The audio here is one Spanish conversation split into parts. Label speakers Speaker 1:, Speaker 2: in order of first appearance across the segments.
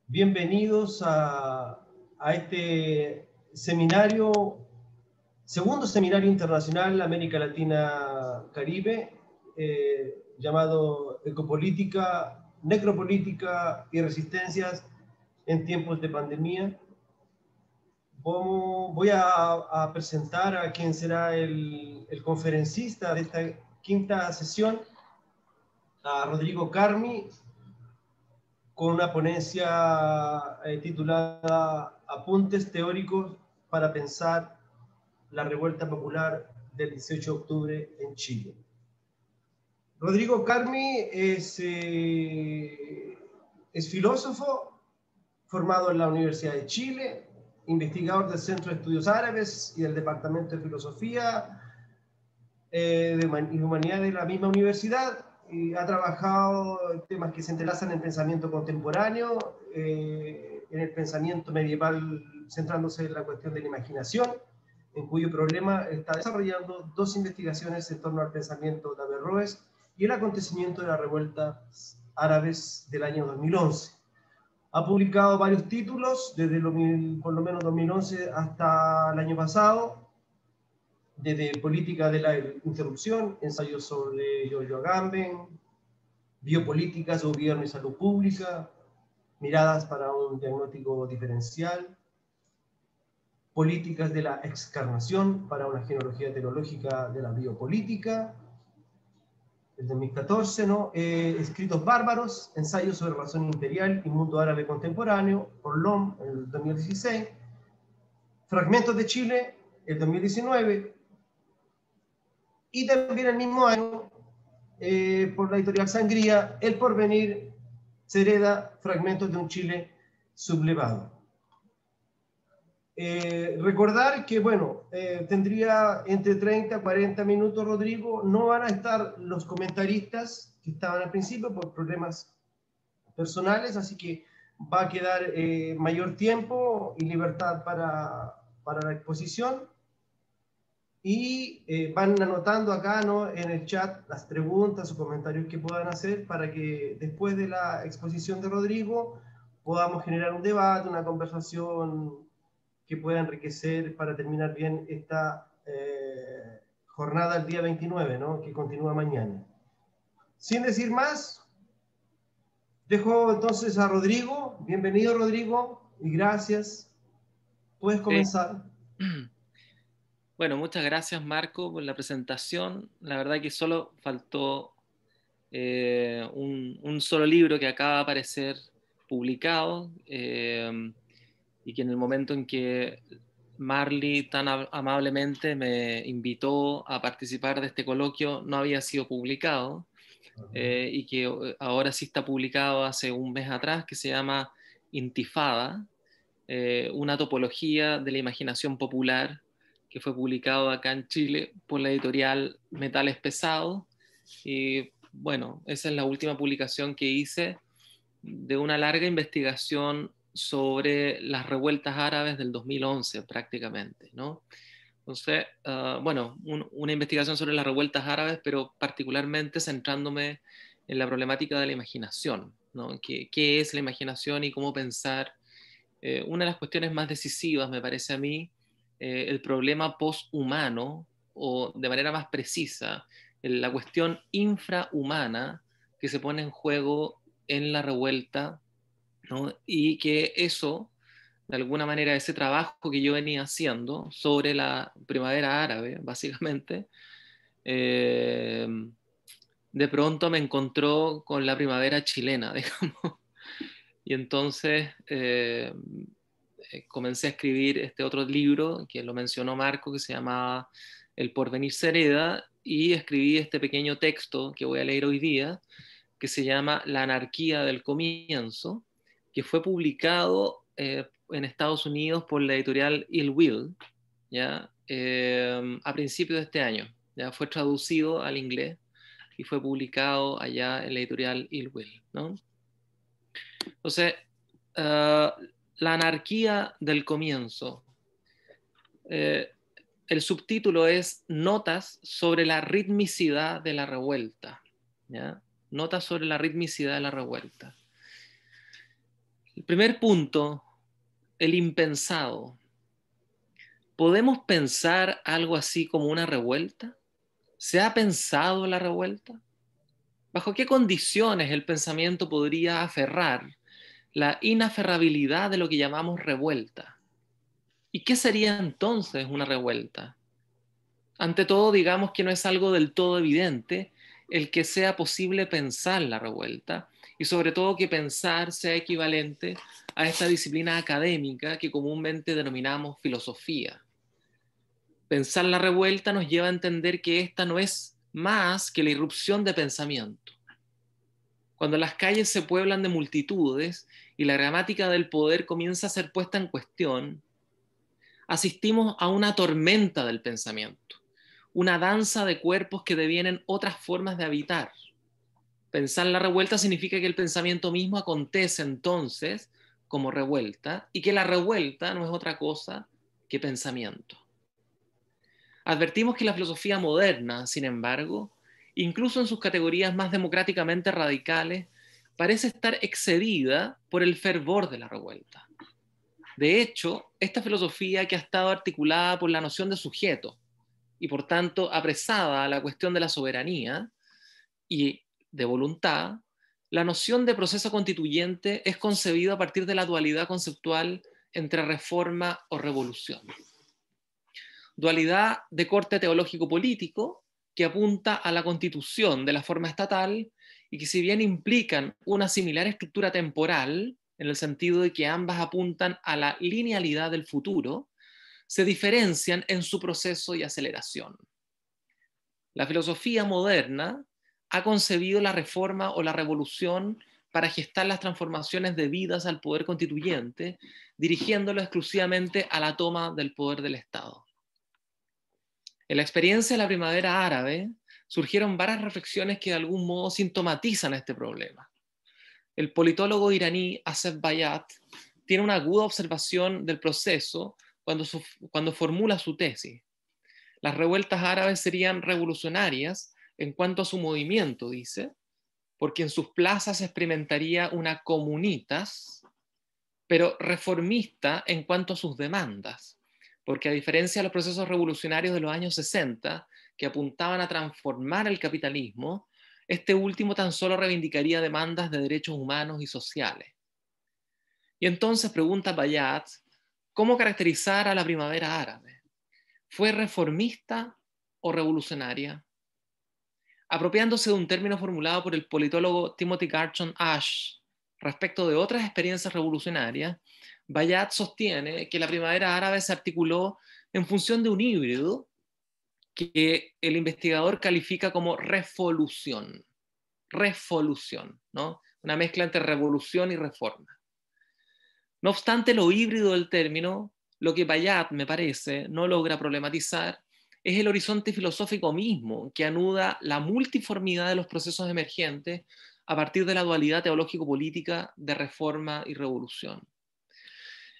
Speaker 1: Bienvenidos a este seminario, segundo seminario internacional América Latina-Caribe, llamado Ecopolítica, Necropolítica y Resistencias en tiempos de pandemia. Voy a presentar a quien será el conferencista de esta quinta sesión, a Rodrigo Carmi, con una ponencia titulada Apuntes teóricos para pensar la revuelta popular del 18 de octubre en Chile. Rodrigo Carmi es filósofo formado en la Universidad de Chile, investigador del Centro de Estudios Árabes y del Departamento de Filosofía y Humanidad de la misma universidad. Y ha trabajado en temas que se entrelazan en pensamiento contemporáneo, en el pensamiento medieval, centrándose en la cuestión de la imaginación, en cuyo problema está desarrollando dos investigaciones en torno al pensamiento de Averroes y el acontecimiento de las revueltas árabes del año 2011. Ha publicado varios títulos, desde por lo menos 2011 hasta el año pasado, desde Política de la Interrupción, ensayos sobre Giorgio Agamben, Biopolíticas, Gobierno y Salud Pública, Miradas para un diagnóstico diferencial, Políticas de la Excarnación para una genealogía teológica de la biopolítica, el 2014, ¿no? Escritos bárbaros, ensayos sobre razón imperial y mundo árabe contemporáneo, por LOM, en el 2016, Fragmentos de Chile, el 2019, y también el mismo año, por la editorial Sangría, El Porvenir se hereda Fragmentos de un Chile sublevado. Recordar que, bueno, tendría entre 30 y 40 minutos, Rodrigo. No van a estar los comentaristas que estaban al principio por problemas personales, así que va a quedar mayor tiempo y libertad para la exposición. Y van anotando acá, ¿no?, en el chat las preguntas o comentarios que puedan hacer para que después de la exposición de Rodrigo podamos generar un debate, una conversación que pueda enriquecer para terminar bien esta jornada el día 29, ¿no?, que continúa mañana. Sin decir más, dejo entonces a Rodrigo. Bienvenido, Rodrigo, y gracias. Puedes comenzar.
Speaker 2: Bueno, muchas gracias, Marco, por la presentación. La verdad que solo faltó un solo libro que acaba de aparecer publicado y que en el momento en que Marley tan amablemente me invitó a participar de este coloquio no había sido publicado y que ahora sí está publicado hace un mes atrás, que se llama Intifada, una topología de la imaginación popular, que fue publicado acá en Chile por la editorial Metales Pesados. Y bueno, esa es la última publicación que hice de una larga investigación sobre las revueltas árabes del 2011 prácticamente, ¿no? Entonces, bueno, una investigación sobre las revueltas árabes, pero particularmente centrándome en la problemática de la imaginación, ¿no? ¿Qué es la imaginación y cómo pensar? Una de las cuestiones más decisivas, me parece a mí, el problema poshumano, o de manera más precisa, la cuestión infrahumana que se pone en juego en la revuelta, ¿no? Y que eso, de alguna manera, ese trabajo que yo venía haciendo sobre la primavera árabe, básicamente, eh, de pronto me encontró con la primavera chilena, digamos. Y entonces comencé a escribir este otro libro, que lo mencionó Marco, que se llamaba El porvenir se hereda, y escribí este pequeño texto que voy a leer hoy día, que se llama La anarquía del comienzo, que fue publicado en Estados Unidos por la editorial Ill Will, ¿ya? A principios de este año. Ya fue traducido al inglés y fue publicado allá en la editorial Ill Will, ¿no? Entonces, la anarquía del comienzo. El subtítulo es Notas sobre la ritmicidad de la revuelta, ¿ya? Notas sobre la ritmicidad de la revuelta. primer punto, el impensado. ¿Podemos pensar algo así como una revuelta? ¿Se ha pensado la revuelta? ¿Bajo qué condiciones el pensamiento podría aferrar la inaferrabilidad de lo que llamamos revuelta? ¿Y qué sería entonces una revuelta? Ante todo, digamos que no es algo del todo evidente el que sea posible pensar la revuelta, y sobre todo que pensar sea equivalente a esta disciplina académica que comúnmente denominamos filosofía. Pensar la revuelta nos lleva a entender que esta no es más que la irrupción de pensamiento. Cuando las calles se pueblan de multitudes y la gramática del poder comienza a ser puesta en cuestión, asistimos a una tormenta del pensamiento, una danza de cuerpos que devienen otras formas de habitar. Pensar la revuelta significa que el pensamiento mismo acontece entonces como revuelta y que la revuelta no es otra cosa que pensamiento. Advertimos que la filosofía moderna, sin embargo, incluso en sus categorías más democráticamente radicales, parece estar excedida por el fervor de la revuelta. De hecho, esta filosofía que ha estado articulada por la noción de sujeto y por tanto apresada a la cuestión de la soberanía y de voluntad, la noción de proceso constituyente es concebida a partir de la dualidad conceptual entre reforma o revolución. Dualidad de corte teológico-político que apunta a la constitución de la forma estatal y que, si bien implican una similar estructura temporal, en el sentido de que ambas apuntan a la linealidad del futuro, se diferencian en su proceso y aceleración. La filosofía moderna ha concebido la reforma o la revolución para gestar las transformaciones debidas al poder constituyente, dirigiéndolo exclusivamente a la toma del poder del Estado. En la experiencia de la primavera árabe surgieron varias reflexiones que de algún modo sintomatizan este problema. El politólogo iraní Asef Bayat tiene una aguda observación del proceso cuando formula su tesis. Las revueltas árabes serían revolucionarias en cuanto a su movimiento, dice, porque en sus plazas se experimentaría una comunitas, pero reformista en cuanto a sus demandas, porque a diferencia de los procesos revolucionarios de los años 60, que apuntaban a transformar el capitalismo, este último tan solo reivindicaría demandas de derechos humanos y sociales. Y entonces pregunta Bayat, ¿cómo caracterizar a la primavera árabe? ¿Fue reformista o revolucionaria? Apropiándose de un término formulado por el politólogo Timothy Garton Ash respecto de otras experiencias revolucionarias, Bayat sostiene que la primavera árabe se articuló en función de un híbrido que el investigador califica como revolución, ¿no? Una mezcla entre revolución y reforma. No obstante lo híbrido del término, lo que Bayat, me parece, no logra problematizar es el horizonte filosófico mismo que anuda la multiformidad de los procesos emergentes a partir de la dualidad teológico-política de reforma y revolución.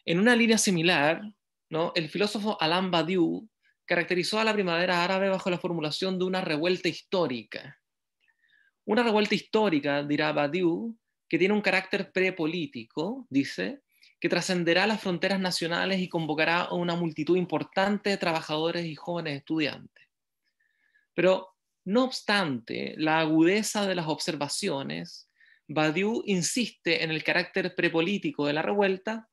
Speaker 2: En una línea similar, ¿no?, el filósofo Alain Badiou caracterizó a la primavera árabe bajo la formulación de una revuelta histórica. Una revuelta histórica, dirá Badiou, que tiene un carácter prepolítico, dice, que trascenderá las fronteras nacionales y convocará a una multitud importante de trabajadores y jóvenes estudiantes. Pero, no obstante la agudeza de las observaciones, Badiou insiste en el carácter prepolítico de la revuelta,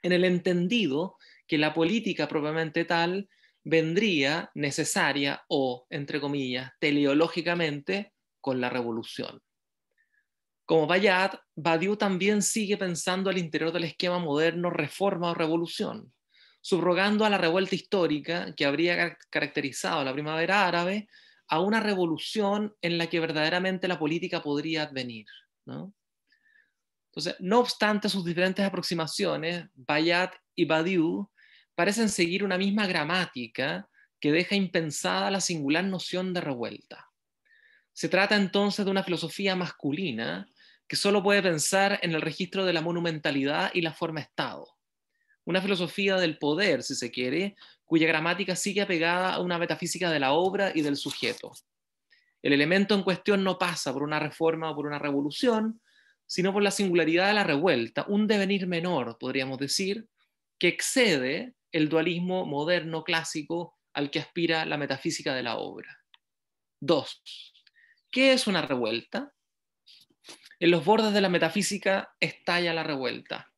Speaker 2: en el entendido que la política propiamente tal vendría necesaria o, entre comillas, teleológicamente con la revolución. Como Bayat, Badiou también sigue pensando al interior del esquema moderno reforma o revolución, subrogando a la revuelta histórica que habría caracterizado la primavera árabe a una revolución en la que verdaderamente la política podría advenir, ¿no? Entonces, no obstante sus diferentes aproximaciones, Bayat y Badiou parecen seguir una misma gramática que deja impensada la singular noción de revuelta. Se trata entonces de una filosofía masculina que solo puede pensar en el registro de la monumentalidad y la forma-estado. Una filosofía del poder, si se quiere, cuya gramática sigue apegada a una metafísica de la obra y del sujeto. El elemento en cuestión no pasa por una reforma o por una revolución, sino por la singularidad de la revuelta, un devenir menor, podríamos decir, que excede el dualismo moderno clásico al que aspira la metafísica de la obra. 2. ¿Qué es una revuelta? En los bordes de la metafísica estalla la revuelta.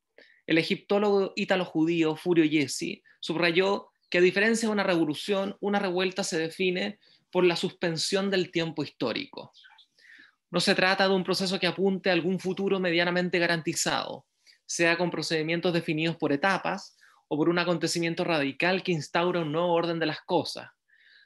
Speaker 2: El egiptólogo ítalo-judío Furio Jesi subrayó que, a diferencia de una revolución, una revuelta se define por la suspensión del tiempo histórico. No se trata de un proceso que apunte a algún futuro medianamente garantizado, sea con procedimientos definidos por etapas o por un acontecimiento radical que instaura un nuevo orden de las cosas,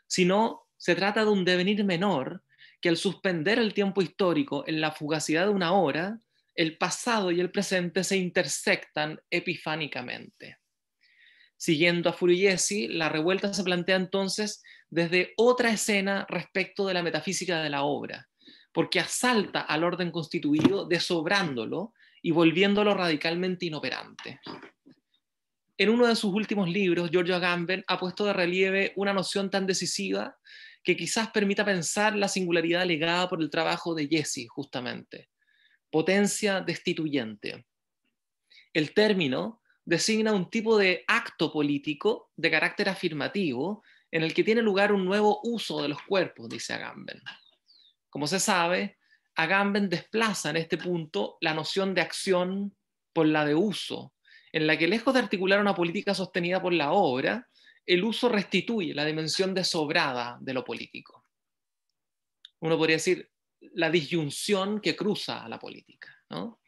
Speaker 2: sino se trata de un devenir menor que, al suspender el tiempo histórico en la fugacidad de una hora, el pasado y el presente se intersectan epifánicamente. Siguiendo a Furio Jesi, la revuelta se plantea entonces desde otra escena respecto de la metafísica de la obra, porque asalta al orden constituido desobrándolo y volviéndolo radicalmente inoperante. En uno de sus últimos libros, Giorgio Agamben ha puesto de relieve una noción tan decisiva que quizás permita pensar la singularidad legada por el trabajo de Jesi, justamente: potencia destituyente. El término designa un tipo de acto político de carácter afirmativo en el que tiene lugar un nuevo uso de los cuerpos, dice Agamben. Como se sabe, Agamben desplaza en este punto la noción de acción por la de uso, en la que, lejos de articular una política sostenida por la obra, el uso restituye la dimensión desobrada de lo político. Uno podría decir la disyunción que cruza a la política, ¿no?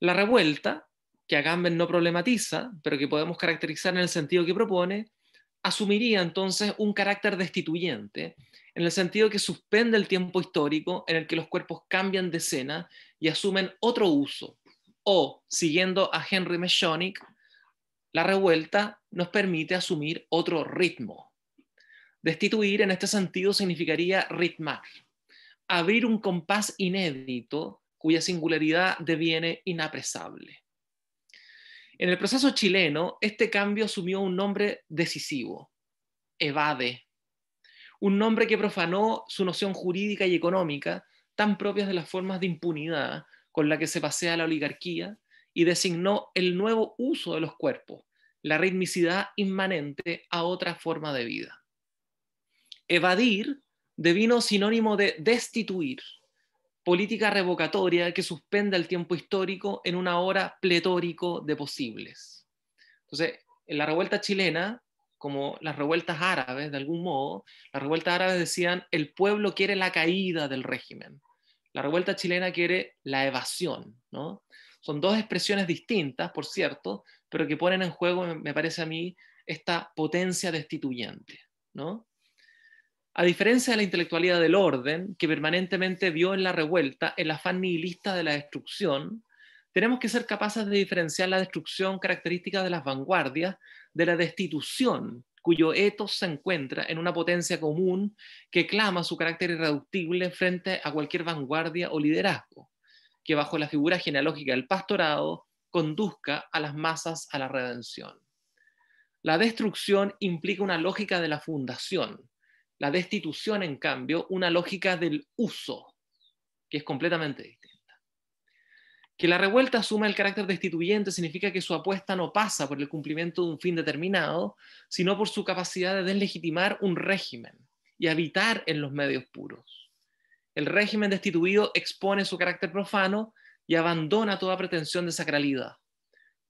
Speaker 2: La revuelta, que Agamben no problematiza, pero que podemos caracterizar en el sentido que propone, asumiría entonces un carácter destituyente, en el sentido que suspende el tiempo histórico en el que los cuerpos cambian de escena y asumen otro uso. O, siguiendo a Henry Meshonic, la revuelta nos permite asumir otro ritmo. Destituir en este sentido significaría ritmar, abrir un compás inédito cuya singularidad deviene inapresable. En el proceso chileno, este cambio asumió un nombre decisivo: evade. Un nombre que profanó su noción jurídica y económica, tan propias de las formas de impunidad con la que se pasea la oligarquía, y designó el nuevo uso de los cuerpos, la ritmicidad inmanente a otra forma de vida. Evadir devino sinónimo de destituir, política revocatoria que suspende el tiempo histórico en una hora pletórico de posibles. Entonces, en la revuelta chilena, como las revueltas árabes, de algún modo, las revueltas árabes decían: el pueblo quiere la caída del régimen. La revuelta chilena quiere la evasión, ¿no? Son dos expresiones distintas, por cierto, pero que ponen en juego, me parece a mí, esta potencia destituyente, ¿no? A diferencia de la intelectualidad del orden, que permanentemente vio en la revuelta el afán nihilista de la destrucción, tenemos que ser capaces de diferenciar la destrucción característica de las vanguardias de la destitución, cuyo ethos se encuentra en una potencia común que clama su carácter irreductible frente a cualquier vanguardia o liderazgo, que bajo la figura genealógica del pastorado conduzca a las masas a la redención. La destrucción implica una lógica de la fundación. La destitución, en cambio, una lógica del uso, que es completamente distinta. Que la revuelta asuma el carácter destituyente significa que su apuesta no pasa por el cumplimiento de un fin determinado, sino por su capacidad de deslegitimar un régimen y habitar en los medios puros. El régimen destituido expone su carácter profano y abandona toda pretensión de sacralidad.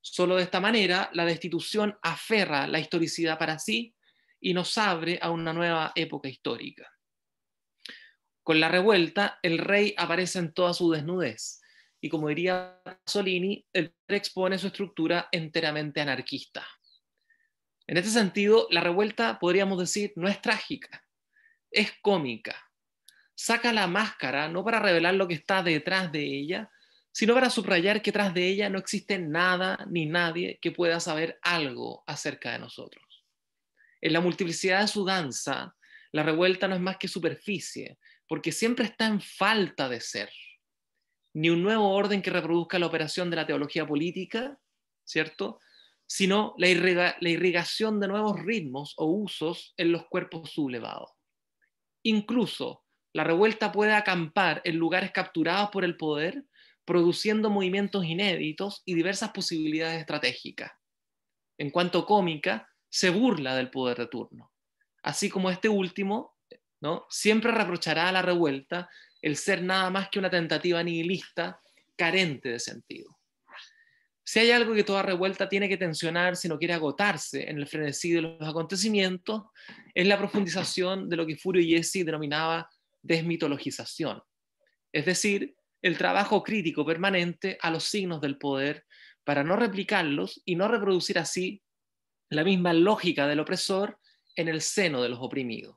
Speaker 2: Solo de esta manera, la destitución aferra la historicidad para sí y nos abre a una nueva época histórica. Con la revuelta, el rey aparece en toda su desnudez, y, como diría Pasolini, el poder expone su estructura enteramente anarquista. En este sentido, la revuelta, podríamos decir, no es trágica, es cómica. Saca la máscara no para revelar lo que está detrás de ella, sino para subrayar que tras de ella no existe nada ni nadie que pueda saber algo acerca de nosotros. En la multiplicidad de su danza, la revuelta no es más que superficie, porque siempre está en falta de ser. Ni un nuevo orden que reproduzca la operación de la teología política, ¿cierto?, sino la irrigación de nuevos ritmos o usos en los cuerpos sublevados. Incluso la revuelta puede acampar en lugares capturados por el poder produciendo movimientos inéditos y diversas posibilidades estratégicas. En cuanto cómica, se burla del poder de turno, así como este último, ¿no?, siempre reprochará a la revuelta el ser nada más que una tentativa nihilista carente de sentido. Si hay algo que toda revuelta tiene que tensionar si no quiere agotarse en el frenesí de los acontecimientos, es la profundización de lo que Furio Jesse denominaba desmitologización, es decir, el trabajo crítico permanente a los signos del poder para no replicarlos y no reproducir así la misma lógica del opresor en el seno de los oprimidos.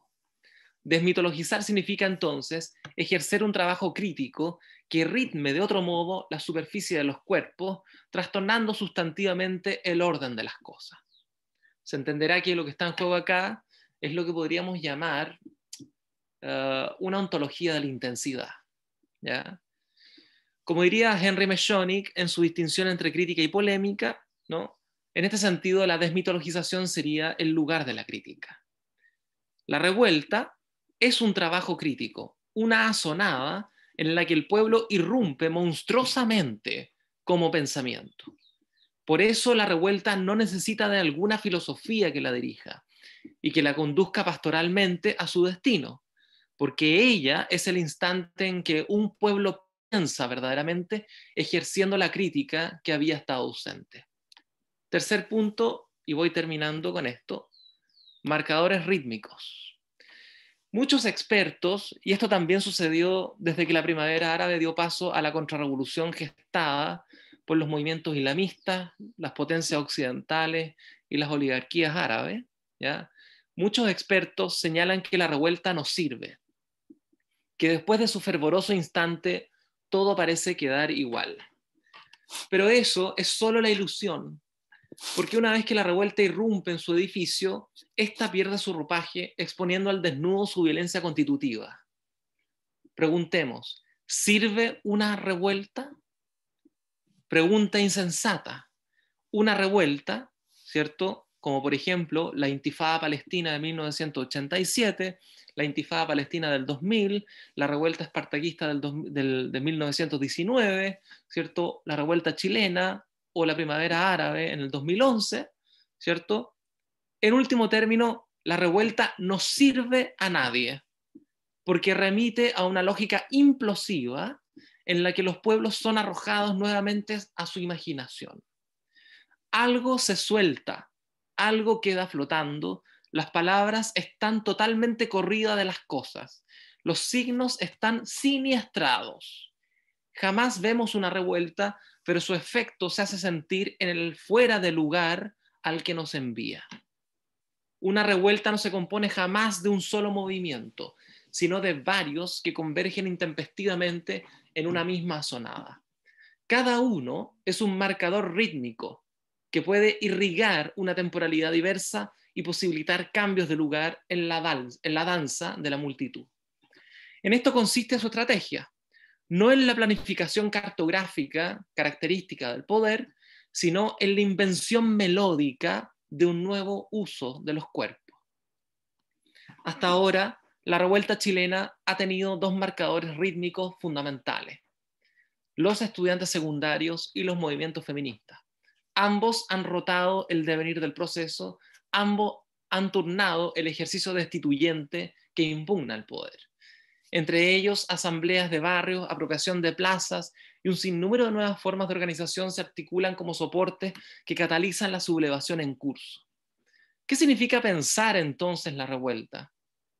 Speaker 2: Desmitologizar significa entonces ejercer un trabajo crítico que ritme de otro modo la superficie de los cuerpos, trastornando sustantivamente el orden de las cosas. Se entenderá que lo que está en juego acá es lo que podríamos llamar una ontología de la intensidad, ¿ya? Como diría Henry Meshonic en su distinción entre crítica y polémica, ¿no?, en este sentido la desmitologización sería el lugar de la crítica. La revuelta es un trabajo crítico, una asonada en la que el pueblo irrumpe monstruosamente como pensamiento. Por eso la revuelta no necesita de alguna filosofía que la dirija y que la conduzca pastoralmente a su destino, porque ella es el instante en que un pueblo piensa verdaderamente, ejerciendo la crítica que había estado ausente. Tercer punto, y voy terminando con esto: marcadores rítmicos. Muchos expertos, y esto también sucedió desde que la primavera árabe dio paso a la contrarrevolución gestada por los movimientos islamistas, las potencias occidentales y las oligarquías árabes, ¿ya? Muchos expertos señalan que la revuelta no sirve, que después de su fervoroso instante todo parece quedar igual. Pero eso es solo la ilusión, porque una vez que la revuelta irrumpe en su edificio, ésta pierde su ropaje, exponiendo al desnudo su violencia constitutiva. Preguntemos, ¿sirve una revuelta? Pregunta insensata. Una revuelta, ¿cierto?, como por ejemplo la Intifada Palestina de 1987, la Intifada Palestina del 2000, la revuelta espartaquista de 1919, ¿cierto?, la revuelta chilena o la primavera árabe en el 2011, ¿cierto? En último término, la revuelta no sirve a nadie, porque remite a una lógica implosiva en la que los pueblos son arrojados nuevamente a su imaginación. Algo se suelta, algo queda flotando, las palabras están totalmente corridas de las cosas, los signos están siniestrados. Jamás vemos una revuelta, pero su efecto se hace sentir en el fuera de lugar al que nos envía. Una revuelta no se compone jamás de un solo movimiento, sino de varios que convergen intempestivamente en una misma asonada. Cada uno es un marcador rítmico que puede irrigar una temporalidad diversa y posibilitar cambios de lugar en la danza de la multitud. En esto consiste su estrategia, no en la planificación cartográfica característica del poder, sino en la invención melódica de un nuevo uso de los cuerpos. Hasta ahora, la revuelta chilena ha tenido dos marcadores rítmicos fundamentales: los estudiantes secundarios y los movimientos feministas. Ambos han rotado el devenir del proceso, ambos han turnado el ejercicio destituyente que impugna el poder. Entre ellos, asambleas de barrios, apropiación de plazas y un sinnúmero de nuevas formas de organización se articulan como soportes que catalizan la sublevación en curso. ¿Qué significa pensar entonces la revuelta?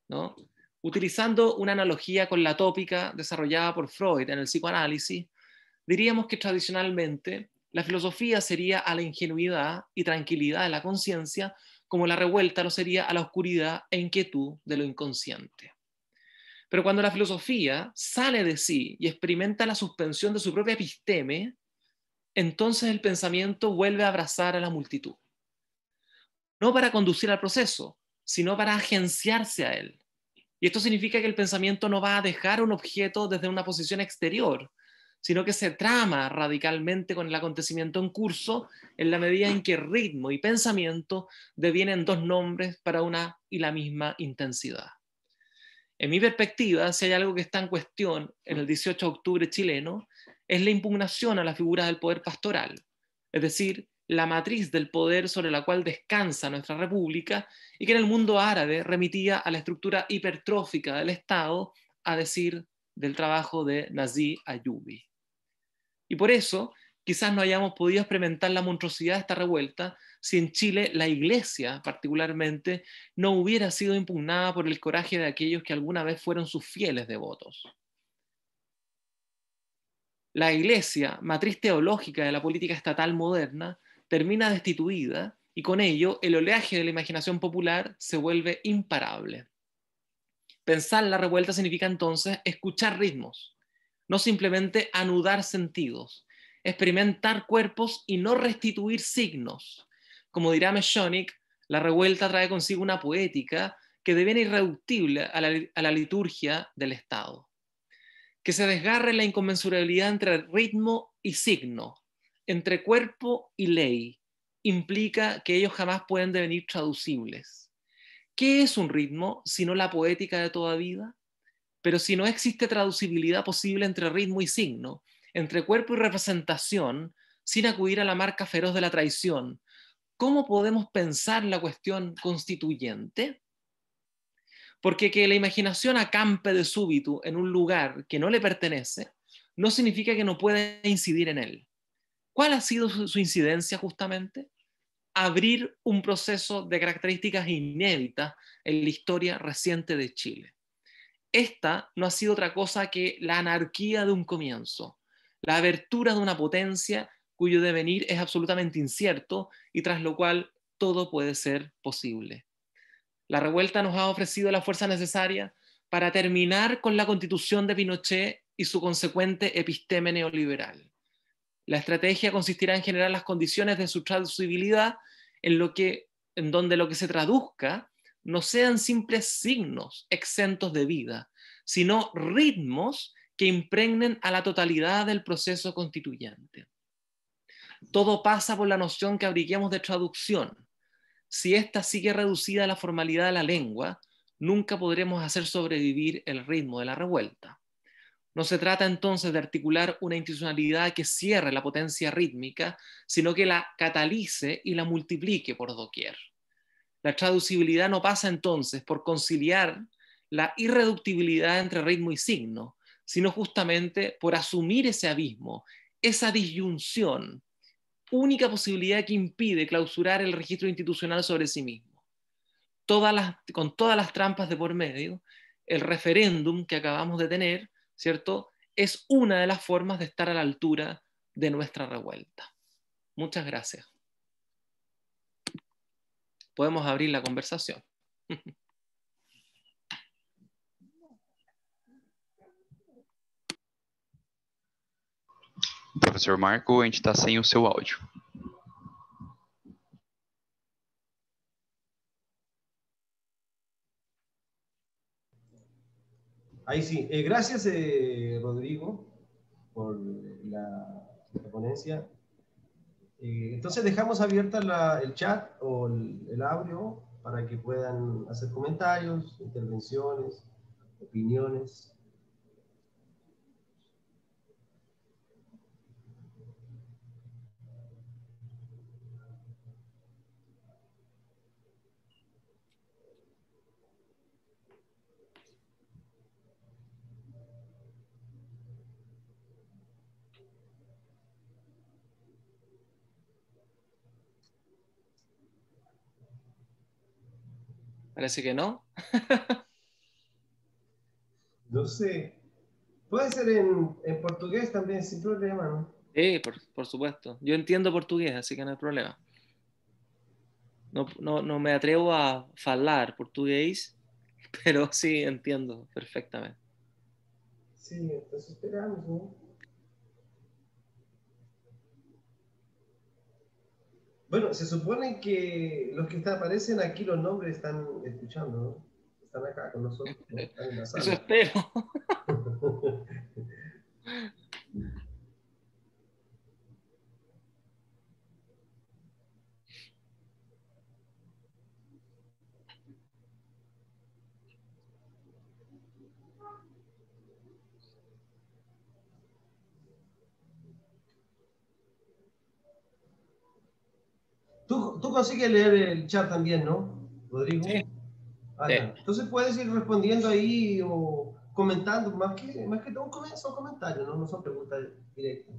Speaker 2: ¿No? Utilizando una analogía con la tópica desarrollada por Freud en el psicoanálisis, diríamos que tradicionalmente la filosofía sería a la ingenuidad y tranquilidad de la conciencia, como la revuelta lo sería a la oscuridad e inquietud de lo inconsciente. Pero cuando la filosofía sale de sí y experimenta la suspensión de su propia episteme, entonces el pensamiento vuelve a abrazar a la multitud. No para conducir al proceso, sino para agenciarse a él. Y esto significa que el pensamiento no va a dejar un objeto desde una posición exterior, sino que se trama radicalmente con el acontecimiento en curso en la medida en que ritmo y pensamiento devienen dos nombres para una y la misma intensidad. En mi perspectiva, si hay algo que está en cuestión en el 18 de octubre chileno, es la impugnación a la figura del poder pastoral, es decir, la matriz del poder sobre la cual descansa nuestra república y que en el mundo árabe remitía a la estructura hipertrófica del Estado, a decir del trabajo de Nazi Ayubi. Y por eso quizás no hayamos podido experimentar la monstruosidad de esta revuelta si en Chile la Iglesia particularmente no hubiera sido impugnada por el coraje de aquellos que alguna vez fueron sus fieles devotos. La Iglesia, matriz teológica de la política estatal moderna, termina destituida y con ello el oleaje de la imaginación popular se vuelve imparable. Pensar la revuelta significa entonces escuchar ritmos, no simplemente anudar sentidos, experimentar cuerpos y no restituir signos. Como dirá Meshonic, la revuelta trae consigo una poética que deviene irreductible a la liturgia del Estado. Que se desgarre la inconmensurabilidad entre ritmo y signo, entre cuerpo y ley, implica que ellos jamás pueden devenir traducibles. ¿Qué es un ritmo sino la poética de toda vida? Pero si no existe traducibilidad posible entre ritmo y signo, entre cuerpo y representación, sin acudir a la marca feroz de la traición, ¿cómo podemos pensar la cuestión constituyente? Porque que la imaginación acampe de súbito en un lugar que no le pertenece, no significa que no pueda incidir en él. ¿Cuál ha sido su incidencia justamente? Abrir un proceso de características inéditas en la historia reciente de Chile. Esta no ha sido otra cosa que la anarquía de un comienzo, la abertura de una potencia cuyo devenir es absolutamente incierto y tras lo cual todo puede ser posible. La revuelta nos ha ofrecido la fuerza necesaria para terminar con la constitución de Pinochet y su consecuente episteme neoliberal. La estrategia consistirá en generar las condiciones de su traducibilidad en donde lo que se traduzca no sean simples signos exentos de vida, sino ritmos que impregnen a la totalidad del proceso constituyente. Todo pasa por la noción que abriguemos de traducción. Si ésta sigue reducida a la formalidad de la lengua, nunca podremos hacer sobrevivir el ritmo de la revuelta. No se trata entonces de articular una institucionalidad que cierre la potencia rítmica, sino que la catalice y la multiplique por doquier. La traducibilidad no pasa entonces por conciliar la irreductibilidad entre ritmo y signo, sino justamente por asumir ese abismo, esa disyunción, única posibilidad que impide clausurar el registro institucional sobre sí mismo. Con todas las trampas de por medio, el referéndum que acabamos de tener, ¿cierto?, es una de las formas de estar a la altura de nuestra revuelta. Muchas gracias. Podemos abrir la conversación.
Speaker 3: Professor Marco, a gente está sem o seu áudio.
Speaker 1: Ahí sí. Gracias, Rodrigo, por la ponencia. Entonces dejamos abierta el chat o el audio para que puedan hacer comentarios, intervenciones, opiniones.
Speaker 2: Parece que no.
Speaker 1: No sé. Puede ser en portugués también, sin problema, ¿no?
Speaker 2: Sí, por supuesto. Yo entiendo portugués, así que no hay problema. No me atrevo a hablar portugués, pero sí entiendo perfectamente.
Speaker 1: Sí, entonces esperamos, ¿no? Bueno, se supone que los que aparecen aquí, los nombres están escuchando, ¿no? Están acá con nosotros, ¿no? Están en la
Speaker 2: Eso
Speaker 1: sala.
Speaker 2: espero.
Speaker 1: Tú consigues leer el chat también, ¿no, Rodrigo?
Speaker 2: Sí.
Speaker 1: Ah,
Speaker 2: Sí.
Speaker 1: ya. Entonces puedes ir respondiendo ahí o comentando, más que todo son comentarios, ¿no? No son preguntas directas.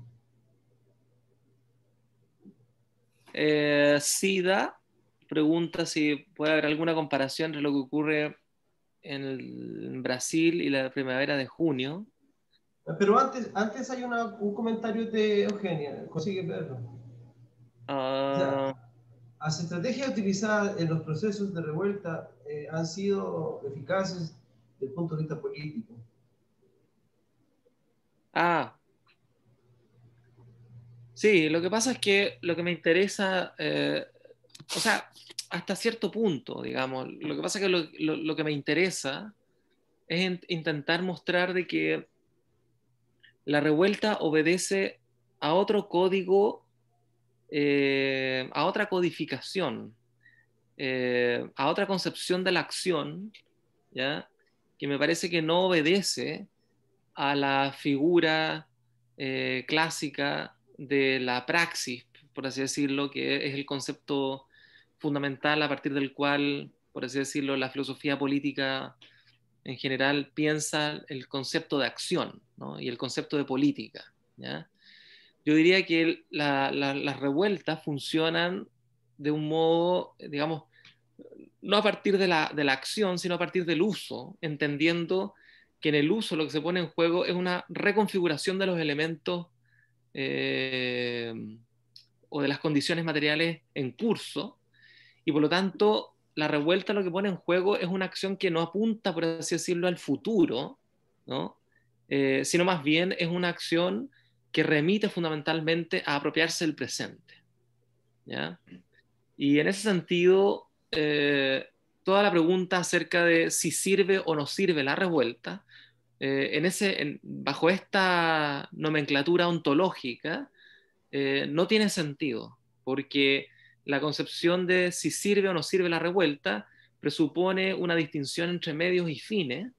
Speaker 2: Sida pregunta si puede haber alguna comparación entre lo que ocurre en Brasil y la primavera de junio.
Speaker 1: Pero antes hay un comentario de Eugenia, consigues verlo. O sea,
Speaker 2: Ah,
Speaker 1: las estrategias utilizadas en los procesos de revuelta han sido eficaces desde el punto de vista político.
Speaker 2: Sí, lo que pasa es que lo que me interesa, o sea, hasta cierto punto, digamos, lo que pasa es que lo que me interesa es intentar mostrar de que la revuelta obedece a otro código, a otra codificación, a otra concepción de la acción, ¿ya? Que me parece que no obedece a la figura clásica de la praxis, por así decirlo, que es el concepto fundamental a partir del cual, por así decirlo, la filosofía política en general piensa el concepto de acción, ¿no? Y el concepto de política, ¿ya? Yo diría que las revueltas funcionan de un modo, digamos, no a partir de la acción, sino a partir del uso, entendiendo que en el uso lo que se pone en juego es una reconfiguración de los elementos eh, o de las condiciones materiales en curso, y por lo tanto la revuelta lo que pone en juego es una acción que no apunta, por así decirlo, al futuro, ¿no? Sino más bien es una acción que remite fundamentalmente a apropiarse del presente, ¿ya? Y en ese sentido, toda la pregunta acerca de si sirve o no sirve la revuelta, bajo esta nomenclatura ontológica, no tiene sentido, porque la concepción de si sirve o no sirve la revuelta presupone una distinción entre medios y fines,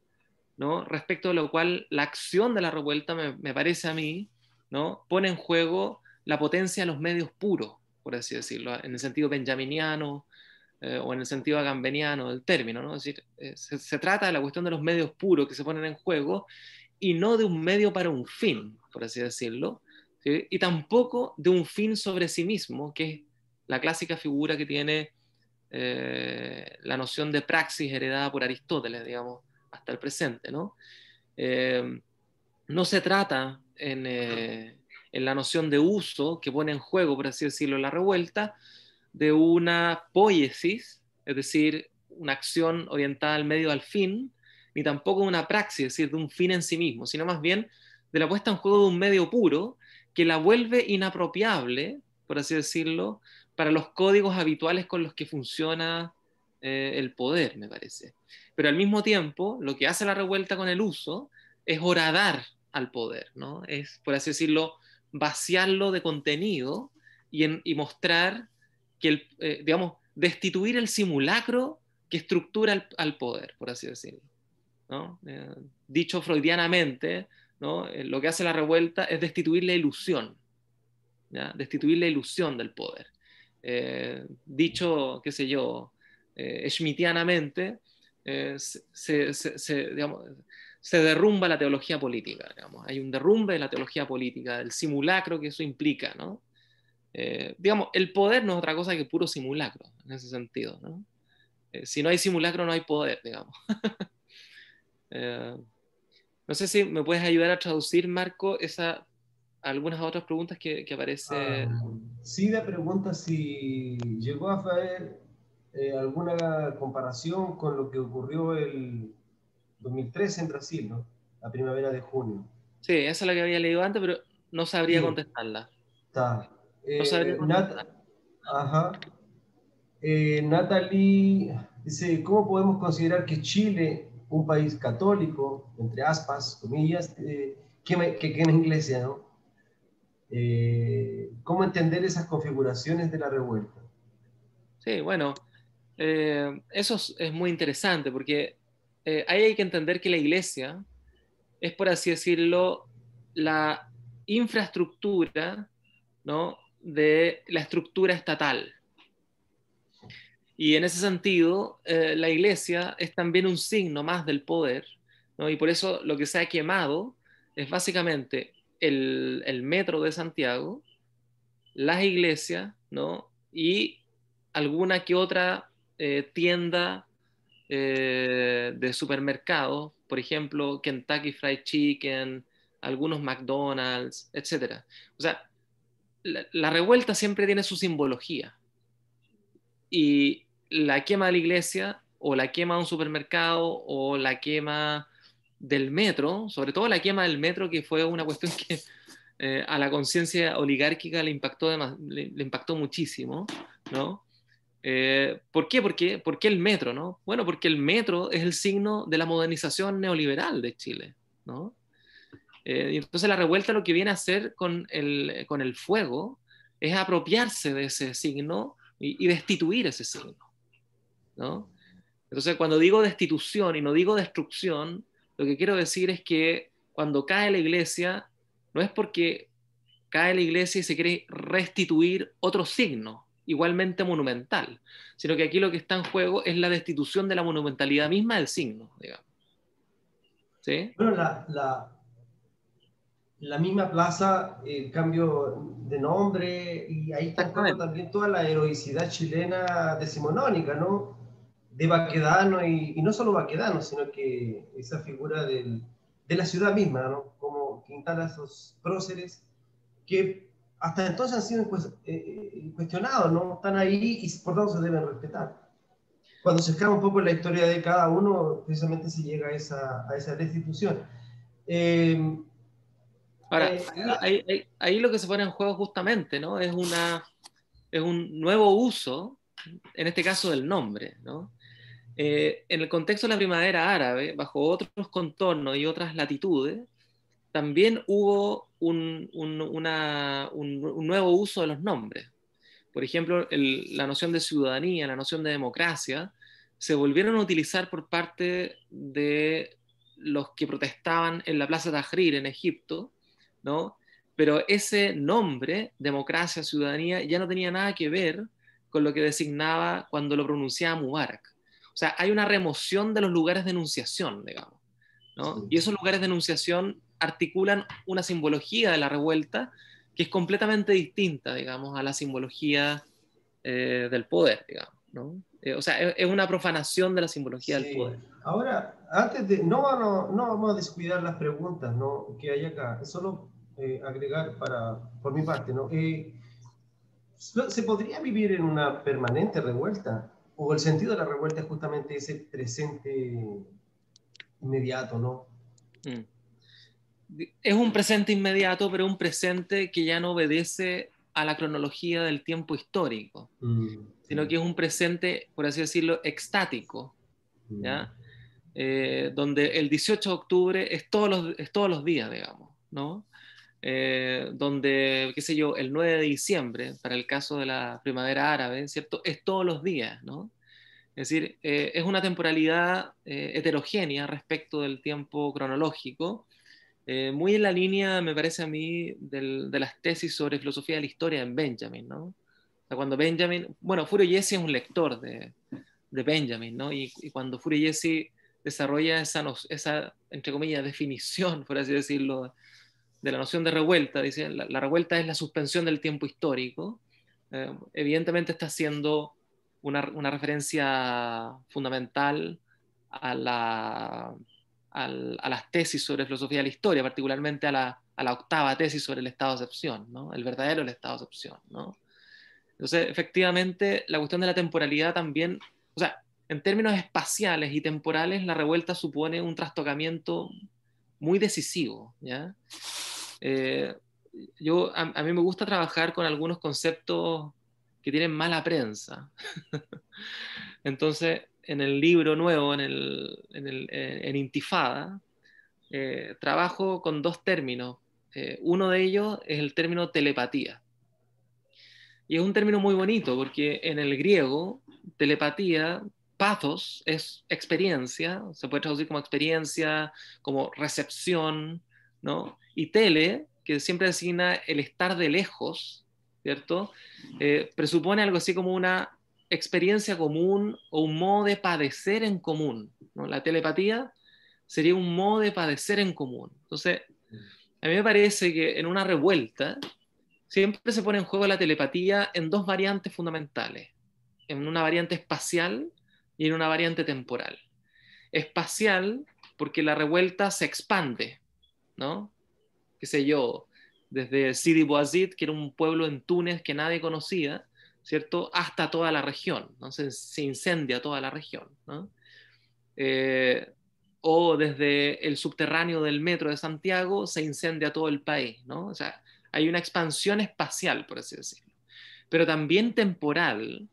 Speaker 2: ¿no? Respecto de lo cual la acción de la revuelta, me parece a mí, ¿no? Pone en juego la potencia de los medios puros, por así decirlo, en el sentido benjaminiano o en el sentido agambeniano del término, ¿no? Es decir, se trata de la cuestión de los medios puros que se ponen en juego y no de un medio para un fin, por así decirlo, ¿sí? Y tampoco de un fin sobre sí mismo, que es la clásica figura que tiene la noción de praxis heredada por Aristóteles, digamos, hasta el presente, ¿no? Eh, no se trata en la noción de uso que pone en juego, por así decirlo, la revuelta, de una poiesis, es decir, una acción orientada al medio al fin, ni tampoco de una praxis, es decir, de un fin en sí mismo, sino más bien de la puesta en juego de un medio puro que la vuelve inapropiable, por así decirlo, para los códigos habituales con los que funciona el poder, me parece. Pero al mismo tiempo, lo que hace la revuelta con el uso es horadar al poder, ¿no? Es, por así decirlo, vaciarlo de contenido y mostrar que, digamos, destituir el simulacro que estructura al poder, por así decirlo, ¿no? Dicho freudianamente, ¿no? Lo que hace la revuelta es destituir la ilusión, ¿ya? Destituir la ilusión del poder. Dicho, qué sé yo, schmittianamente, digamos, se derrumba la teología política, digamos. Hay un derrumbe de la teología política, del simulacro que eso implica, ¿no? Digamos, el poder no es otra cosa que puro simulacro, en ese sentido, ¿no? Si no hay simulacro, no hay poder, digamos. eh, no sé si me puedes ayudar a traducir, Marco, algunas otras preguntas que aparece.
Speaker 1: Sida pregunta si llegó a haber alguna comparación con lo que ocurrió el 2013 en Brasil, ¿no? La primavera de junio.
Speaker 2: Sí, esa es la que había leído antes, pero no sabría
Speaker 1: Sí,
Speaker 2: contestarla.
Speaker 1: está.
Speaker 2: No sabría contestar.
Speaker 1: Ajá. Natalie dice, ¿cómo podemos considerar que Chile, un país católico, entre aspas, comillas, que quema iglesia, ¿no? ¿Cómo entender esas configuraciones de la revuelta?
Speaker 2: Sí, bueno, eso es muy interesante porque ahí hay que entender que la iglesia es, por así decirlo, la infraestructura, ¿no? De la estructura estatal, Y en ese sentido, la iglesia es también un signo más del poder, ¿no? Y por eso lo que se ha quemado es básicamente el metro de Santiago, las iglesias, ¿no? Y alguna que otra tienda de supermercados, por ejemplo, Kentucky Fried Chicken, algunos McDonald's, etcétera. O sea, la revuelta siempre tiene su simbología. Y la quema de la iglesia, o la quema de un supermercado, o la quema del metro, sobre todo la quema del metro, que fue una cuestión que a la conciencia oligárquica le impactó muchísimo, ¿no? ¿Por qué? ¿Por qué el metro, no? Bueno, porque el metro es el signo de la modernización neoliberal de Chile, ¿no? Y entonces la revuelta lo que viene a hacer con el fuego es apropiarse de ese signo y destituir ese signo, ¿no? Entonces cuando digo destitución y no digo destrucción, lo que quiero decir es que cuando cae la iglesia, no es porque cae la iglesia y se quiere restituir otro signo igualmente monumental, sino que aquí lo que está en juego es la destitución de la monumentalidad misma del signo, digamos. ¿Sí?
Speaker 1: Bueno, la misma plaza, el cambio de nombre, y ahí está en juego
Speaker 2: Exactamente.
Speaker 1: también toda la heroicidad chilena decimonónica, ¿no? De Baquedano, y no solo Baquedano, sino que esa figura de la ciudad misma, ¿no? Como que instala esos próceres que hasta entonces han sido cuestionados, ¿no? Están ahí y por tanto se deben respetar. Cuando se escapa un poco la historia de cada uno, precisamente se llega a esa destitución. Eh,
Speaker 2: Ahora,
Speaker 1: eh,
Speaker 2: ahí lo que se pone en juego justamente, ¿no? Es un nuevo uso, en este caso del nombre, ¿no? En el contexto de la primavera árabe, bajo otros contornos y otras latitudes, también hubo un nuevo uso de los nombres. Por ejemplo, la noción de ciudadanía, la noción de democracia, se volvieron a utilizar por parte de los que protestaban en la Plaza Tahrir en Egipto, ¿no? Pero ese nombre, democracia, ciudadanía, ya no tenía nada que ver con lo que designaba cuando lo pronunciaba Mubarak. O sea, hay una remoción de los lugares de enunciación, digamos, ¿no? Y esos lugares de enunciación articulan una simbología de la revuelta que es completamente distinta, digamos, a la simbología del poder, digamos, ¿no? O sea, es una profanación de la simbología del
Speaker 1: sí.
Speaker 2: poder.
Speaker 1: Ahora, antes de, no vamos a descuidar las preguntas, ¿no? Que hay acá. Es solo agregar por mi parte, ¿no? ¿Se podría vivir en una permanente revuelta? ¿O el sentido de la revuelta es justamente ese presente inmediato, ¿no?
Speaker 2: Mm. Es un presente inmediato, pero un presente que ya no obedece a la cronología del tiempo histórico, sino que es un presente, por así decirlo, extático, ¿ya? Donde el 18 de octubre es todos los días, digamos, ¿no? Donde, qué sé yo, el 9 de diciembre, para el caso de la primavera árabe, ¿cierto? Es todos los días, ¿no? Es decir, es una temporalidad heterogénea respecto del tiempo cronológico, muy en la línea, me parece a mí, de las tesis sobre filosofía de la historia en Benjamin, ¿no? O sea, cuando Benjamin, bueno, Furio Jesse es un lector de Benjamin, ¿no? Y cuando Furio Jesse desarrolla esa, entre comillas, definición, por así decirlo, de la noción de revuelta, dice, la revuelta es la suspensión del tiempo histórico, evidentemente está haciendo una referencia fundamental a, a las tesis sobre filosofía de la historia, particularmente a la octava tesis sobre el estado de excepción, ¿no? El verdadero el estado de excepción, ¿no? Entonces, efectivamente, la cuestión de la temporalidad también, o sea, en términos espaciales y temporales, la revuelta supone un trastocamiento muy decisivo, ¿ya? Eh, a mí me gusta trabajar con algunos conceptos que tienen mala prensa. Entonces, en el libro nuevo, en Intifada, trabajo con dos términos. Uno de ellos es el término telepatía. Y es un término muy bonito porque en el griego, telepatía, pathos es experiencia, se puede traducir como experiencia, como recepción, ¿no? Y tele, que siempre designa el estar de lejos, ¿cierto? Presupone algo así como una experiencia común o un modo de padecer en común, ¿no? La telepatía sería un modo de padecer en común. Entonces, a mí me parece que en una revuelta siempre se pone en juego la telepatía en dos variantes fundamentales, en una variante espacial y en una variante temporal. Espacial, porque la revuelta se expande, ¿no? Qué sé yo, desde Sidi Bouzid, que era un pueblo en Túnez que nadie conocía, ¿cierto? Hasta toda la región, ¿no? Se incendia toda la región, ¿no? O desde el subterráneo del metro de Santiago se incendia todo el país, ¿no? O sea, hay una expansión espacial, por así decirlo, pero también temporal,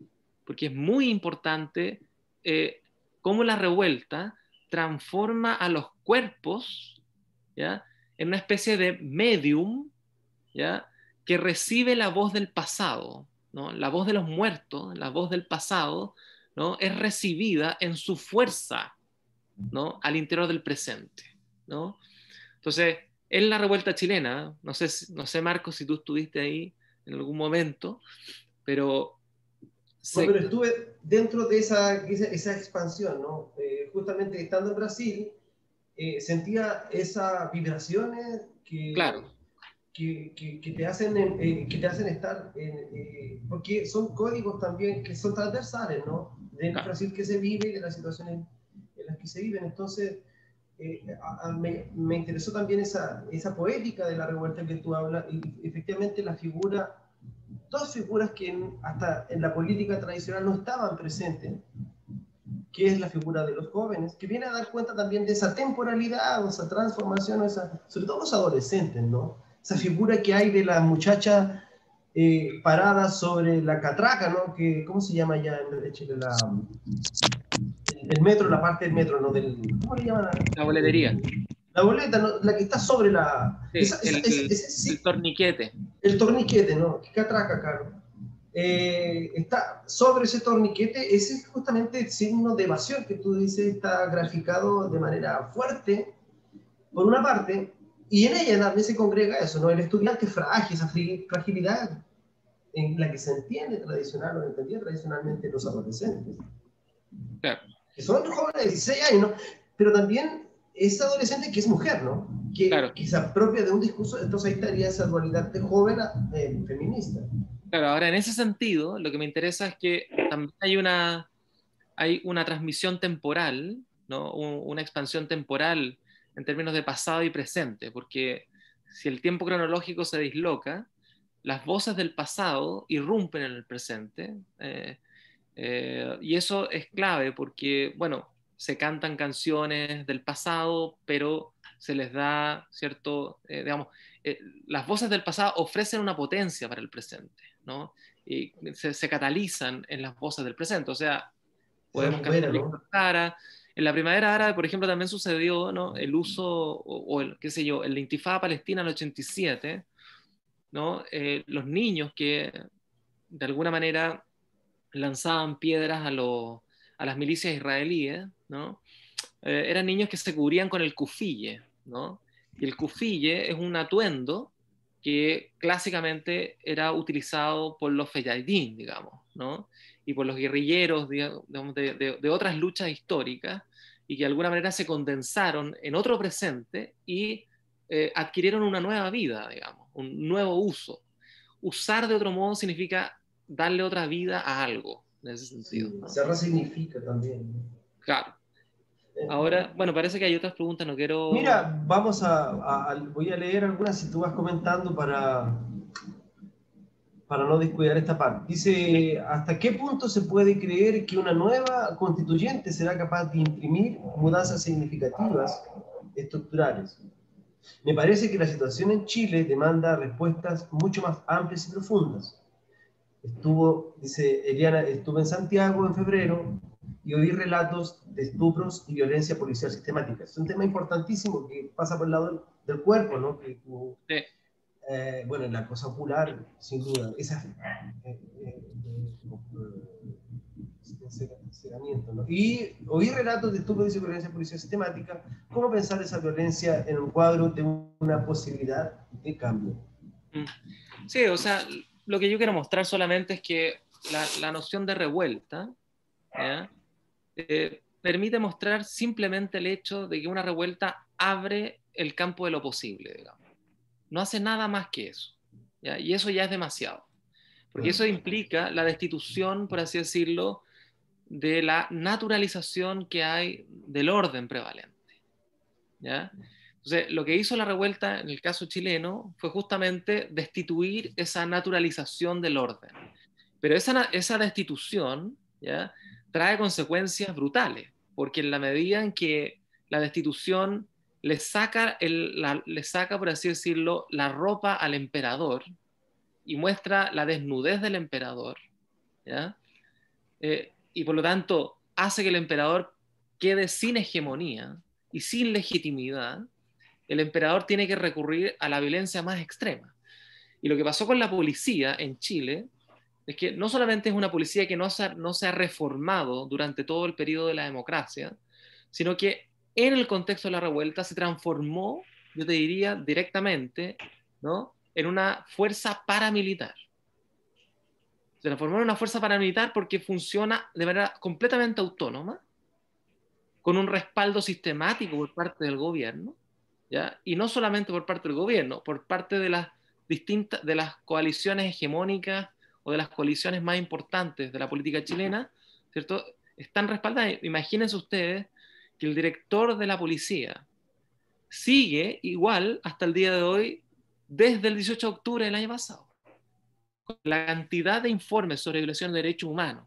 Speaker 2: porque es muy importante cómo la revuelta transforma a los cuerpos, ¿ya?, en una especie de medium, ¿ya?, que recibe la voz del pasado, ¿no? La voz de los muertos, la voz del pasado, ¿no?, es recibida en su fuerza, ¿no?, al interior del presente, ¿no? Entonces, en la revuelta chilena, no sé Marco, si tú estuviste ahí en algún momento, pero...
Speaker 1: No, pero estuve dentro de esa expansión, ¿no? Justamente estando en Brasil, sentía esas vibraciones
Speaker 2: Claro,
Speaker 1: que te hacen estar, porque son códigos también que son transversales, ¿no? Del
Speaker 2: claro.
Speaker 1: Brasil que se vive y de las situaciones en las que se viven. Entonces, me interesó también esa poética de la revuelta que tú hablas, y efectivamente la figura, dos figuras que hasta en la política tradicional no estaban presentes, que es la figura de los jóvenes, que viene a dar cuenta también de esa temporalidad, o esa transformación, sobre todo los adolescentes, ¿no? Esa figura que hay de la muchacha parada sobre la catraca, ¿no? Que, ¿cómo se llama ya en Chile? El metro, la parte del metro, ¿no? ¿Cómo le llaman?
Speaker 2: La boletería.
Speaker 1: La boleta, ¿no? La que está sobre la...
Speaker 2: Sí,
Speaker 1: sí,
Speaker 2: el torniquete.
Speaker 1: el torniquete, ¿no? Que catraca, claro. Está sobre ese torniquete, ese es justamente el signo de evasión que tú dices, está graficado de manera fuerte, por una parte, y en ella también se congrega eso, ¿no? El estudiante frágil, esa fragilidad en la que se entiende tradicional, o entendía tradicionalmente los adolescentes.
Speaker 2: Claro.
Speaker 1: Que son jóvenes de 16 años, ¿no? Pero también esa adolescente que es mujer, ¿no?
Speaker 2: Claro.
Speaker 1: Que se apropia de un discurso, entonces ahí estaría esa dualidad de joven feminista.
Speaker 2: Claro, ahora en ese sentido, lo que me interesa es que también hay una transmisión temporal, ¿no? Una expansión temporal en términos de pasado y presente, porque si el tiempo cronológico se disloca, las voces del pasado irrumpen en el presente, y eso es clave porque, bueno, se cantan canciones del pasado, pero se les da cierto, digamos, las voces del pasado ofrecen una potencia para el presente, ¿no? Y se catalizan en las voces del presente, o sea, podemos cantar Víctor Jara. En la Primavera Árabe, por ejemplo, también sucedió, ¿no?, el uso, o el, qué sé yo, el Intifada Palestina en el 87, ¿no? Los niños que de alguna manera lanzaban piedras a las milicias israelíes, ¿no? Eran niños que se cubrían con el kufille, ¿no? Y el kufille es un atuendo que clásicamente era utilizado por los feyadín, digamos, ¿no? Y por los guerrilleros, digamos, de otras luchas históricas, y que de alguna manera se condensaron en otro presente y adquirieron una nueva vida, digamos, un nuevo uso. Usar de otro modo significa darle otra vida a algo, en ese sentido,
Speaker 1: Sí,
Speaker 2: ¿no?
Speaker 1: se resignifica también, ¿no?
Speaker 2: Claro. Ahora, bueno, parece que hay otras preguntas, no quiero...
Speaker 1: Mira, voy a leer algunas y tú vas comentando para no descuidar esta parte. Dice, ¿hasta qué punto se puede creer que una nueva constituyente será capaz de imprimir mudanzas significativas estructurales? Me parece que la situación en Chile demanda respuestas mucho más amplias y profundas. Dice Eliana, estuve en Santiago en febrero y oí relatos de estupros y violencia policial sistemática. Es un tema importantísimo que pasa por el lado del cuerpo, ¿no?
Speaker 2: Sí.
Speaker 1: Bueno, en la cosa ocular, sin duda, cegamiento, ¿no? Y oí relatos de estupros y violencia policial sistemática. ¿Cómo pensar esa violencia en un cuadro de una posibilidad de cambio?
Speaker 2: Sí, o sea, lo que yo quiero mostrar solamente es que la noción de revuelta, ¿ya? Permite mostrar simplemente el hecho de que una revuelta abre el campo de lo posible, digamos. No hace nada más que eso, ¿ya? Y eso ya es demasiado, porque eso implica la destitución, por así decirlo, de la naturalización que hay del orden prevalente, ¿ya? Entonces, lo que hizo la revuelta en el caso chileno fue justamente destituir esa naturalización del orden. Pero esa destitución, ¿ya?, trae consecuencias brutales, porque en la medida en que la destitución le saca, por así decirlo, la ropa al emperador y muestra la desnudez del emperador, ¿ya? Y por lo tanto hace que el emperador quede sin hegemonía y sin legitimidad, el emperador tiene que recurrir a la violencia más extrema. Y lo que pasó con la policía en Chile es que no solamente es una policía que no se ha reformado durante todo el periodo de la democracia, sino que en el contexto de la revuelta se transformó, yo te diría directamente, ¿no?, en una fuerza paramilitar. Se transformó en una fuerza paramilitar porque funciona de manera completamente autónoma, con un respaldo sistemático por parte del gobierno, ¿ya? Y no solamente por parte del gobierno, por parte de de las coaliciones hegemónicas o de las coaliciones más importantes de la política chilena, ¿cierto? Están respaldadas. Imagínense ustedes que el director de la policía sigue igual hasta el día de hoy, desde el 18 de octubre del año pasado. Con la cantidad de informes sobre violación de derechos humanos,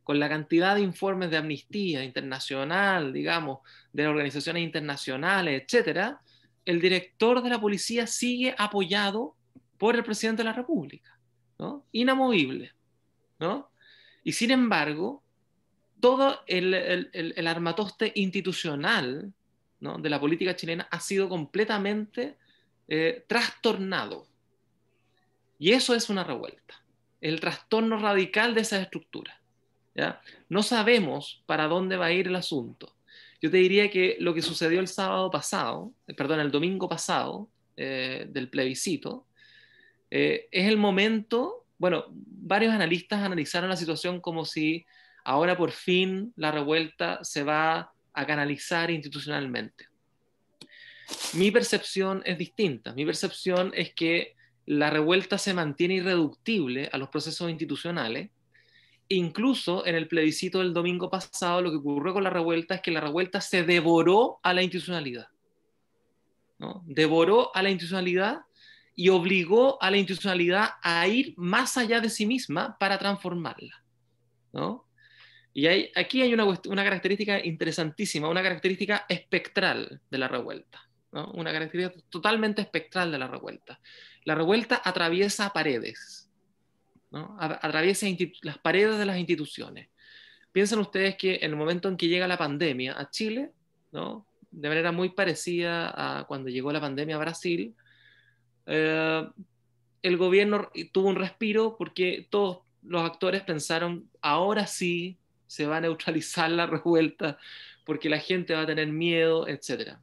Speaker 2: con la cantidad de informes de Amnistía Internacional, digamos, de las organizaciones internacionales, etcétera, el director de la policía sigue apoyado por el presidente de la República, ¿no? Inamovible, ¿no? Y sin embargo, todo el armatoste institucional, ¿no?, de la política chilena ha sido completamente trastornado. Y eso es una revuelta, el trastorno radical de esa estructura, ¿ya? No sabemos para dónde va a ir el asunto. Yo te diría que lo que sucedió el domingo pasado, del plebiscito, es el momento. Bueno, varios analistas analizaron la situación como si ahora por fin la revuelta se va a canalizar institucionalmente. Mi percepción es distinta. Mi percepción es que la revuelta se mantiene irreductible a los procesos institucionales. Incluso en el plebiscito del domingo pasado, lo que ocurrió con la revuelta es que la revuelta se devoró a la institucionalidad, ¿no? Devoró a la institucionalidad y obligó a la institucionalidad a ir más allá de sí misma para transformarla, ¿no? Y aquí hay una característica interesantísima, una característica espectral de la revuelta, ¿no? Una característica totalmente espectral de la revuelta. La revuelta atraviesa paredes, ¿no? Atraviesa las paredes de las instituciones. Piensen ustedes que en el momento en que llega la pandemia a Chile, ¿no?, de manera muy parecida a cuando llegó la pandemia a Brasil, el gobierno tuvo un respiro porque todos los actores pensaron, ahora sí se va a neutralizar la revuelta porque la gente va a tener miedo, etc.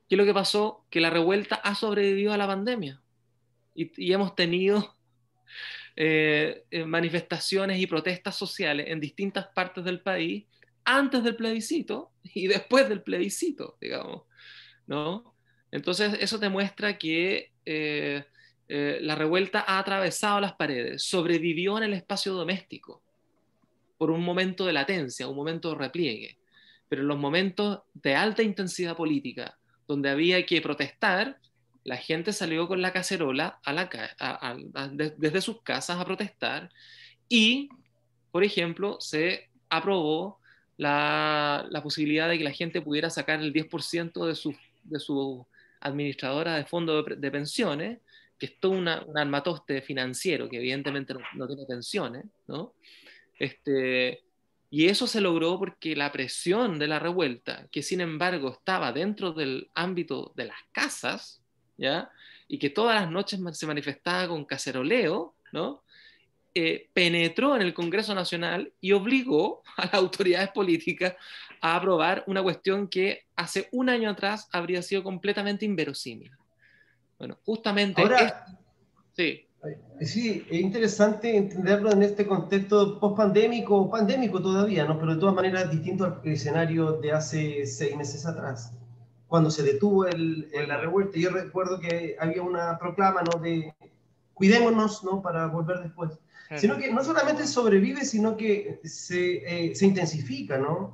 Speaker 2: ¿Qué es lo que pasó? Que la revuelta ha sobrevivido a la pandemia y hemos tenido manifestaciones y protestas sociales en distintas partes del país antes del plebiscito y después del plebiscito, digamos, ¿no? Entonces eso demuestra que la revuelta ha atravesado las paredes, sobrevivió en el espacio doméstico por un momento de latencia, un momento de repliegue, pero en los momentos de alta intensidad política, donde había que protestar, la gente salió con la cacerola desde sus casas a protestar y, por ejemplo, se aprobó la posibilidad de que la gente pudiera sacar el 10% de su administradora de fondos de pensiones, que es todo un armatoste financiero que evidentemente no tiene pensiones, ¿no? Y eso se logró porque la presión de la revuelta, que sin embargo estaba dentro del ámbito de las casas, ¿ya?, y que todas las noches se manifestaba con caceroleo, ¿no?, penetró en el Congreso Nacional y obligó a las autoridades políticas a aprobar una cuestión que hace un año atrás habría sido completamente inverosímil. Bueno, justamente
Speaker 1: Ahora,
Speaker 2: sí.
Speaker 1: Sí, es interesante entenderlo en este contexto post-pandémico o pandémico todavía, ¿no? Pero de todas maneras distinto al escenario de hace 6 meses atrás, cuando se detuvo la revuelta. Yo recuerdo que había una proclama, ¿no? De cuidémonos, ¿no? Para volver después. Sino que no solamente sobrevive, sino que se intensifica, ¿no?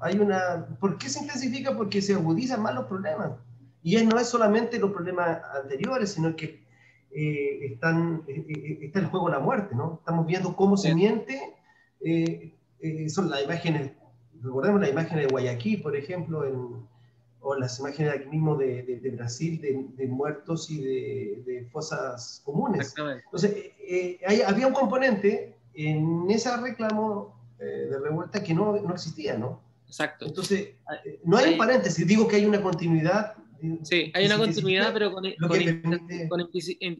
Speaker 1: ¿Por qué se intensifica? Porque se agudizan más los problemas. Y no es solamente los problemas anteriores, sino que está el juego de la muerte, ¿no? Estamos viendo cómo se miente. Son las imágenes, recordemos las imágenes de Guayaquil, por ejemplo, o las imágenes aquí mismo de Brasil, de muertos y de fosas comunes.
Speaker 2: Exactamente.
Speaker 1: Entonces, había un componente en ese reclamo de revuelta que no existía, ¿no?
Speaker 2: Exacto.
Speaker 1: Entonces, no hay un paréntesis, digo que hay una continuidad.
Speaker 2: Sí, hay una continuidad, pero con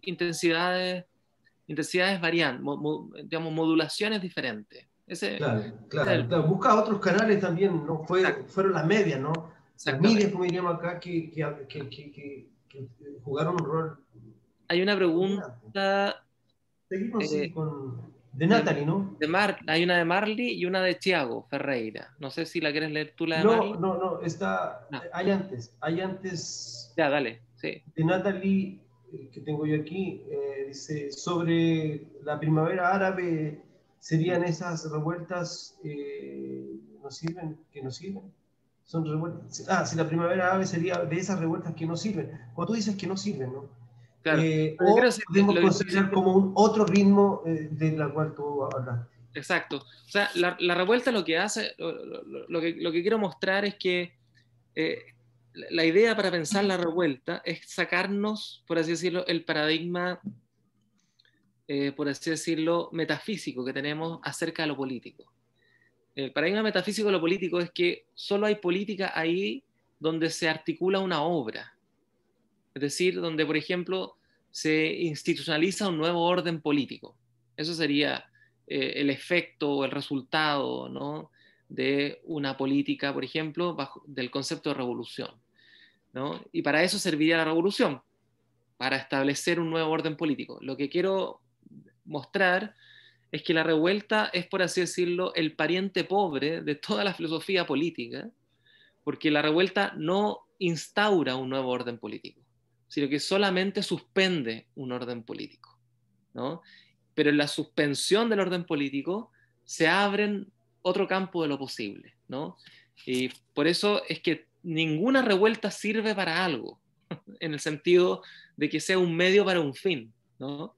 Speaker 2: intensidades varían, digamos, modulaciones diferentes.
Speaker 1: Claro. Busca otros canales también, ¿no? Fueron las medias, ¿no? Las medias, como diríamos acá, que jugaron un rol.
Speaker 2: Hay una pregunta.
Speaker 1: Seguimos de Natalie, ¿no?
Speaker 2: Hay una de Marley y una de Thiago Ferreira. No sé si la quieres leer tú, la de
Speaker 1: Marley.
Speaker 2: Marley.
Speaker 1: No, hay antes.
Speaker 2: Ya, dale, sí.
Speaker 1: De Natalie, que tengo yo aquí, dice, sobre la primavera árabe, ¿serían esas revueltas que no sirven? Son revueltas. Si la primavera árabe sería de esas revueltas que no sirven. Cuando tú dices que no sirven, ¿no?
Speaker 2: Claro.
Speaker 1: O podemos considerar como un otro ritmo de la cual tú hablas.
Speaker 2: Exacto. O sea, la revuelta lo que hace, lo que quiero mostrar es que la idea para pensar la revuelta es sacarnos, por así decirlo, el paradigma, por así decirlo, metafísico que tenemos acerca de lo político. El paradigma metafísico de lo político es que solo hay política ahí donde se articula una obra. Es decir, donde, por ejemplo, se institucionaliza un nuevo orden político. Eso sería el efecto o el resultado, ¿no?, de una política, por ejemplo, del concepto de revolución, ¿no? Y para eso serviría la revolución, para establecer un nuevo orden político. Lo que quiero mostrar es que la revuelta es, por así decirlo, el pariente pobre de toda la filosofía política, porque la revuelta no instaura un nuevo orden político, sino que solamente suspende un orden político, ¿no? Pero en la suspensión del orden político se abren otro campo de lo posible, ¿no? Y por eso es que ninguna revuelta sirve para algo, en el sentido de que sea un medio para un fin, ¿no?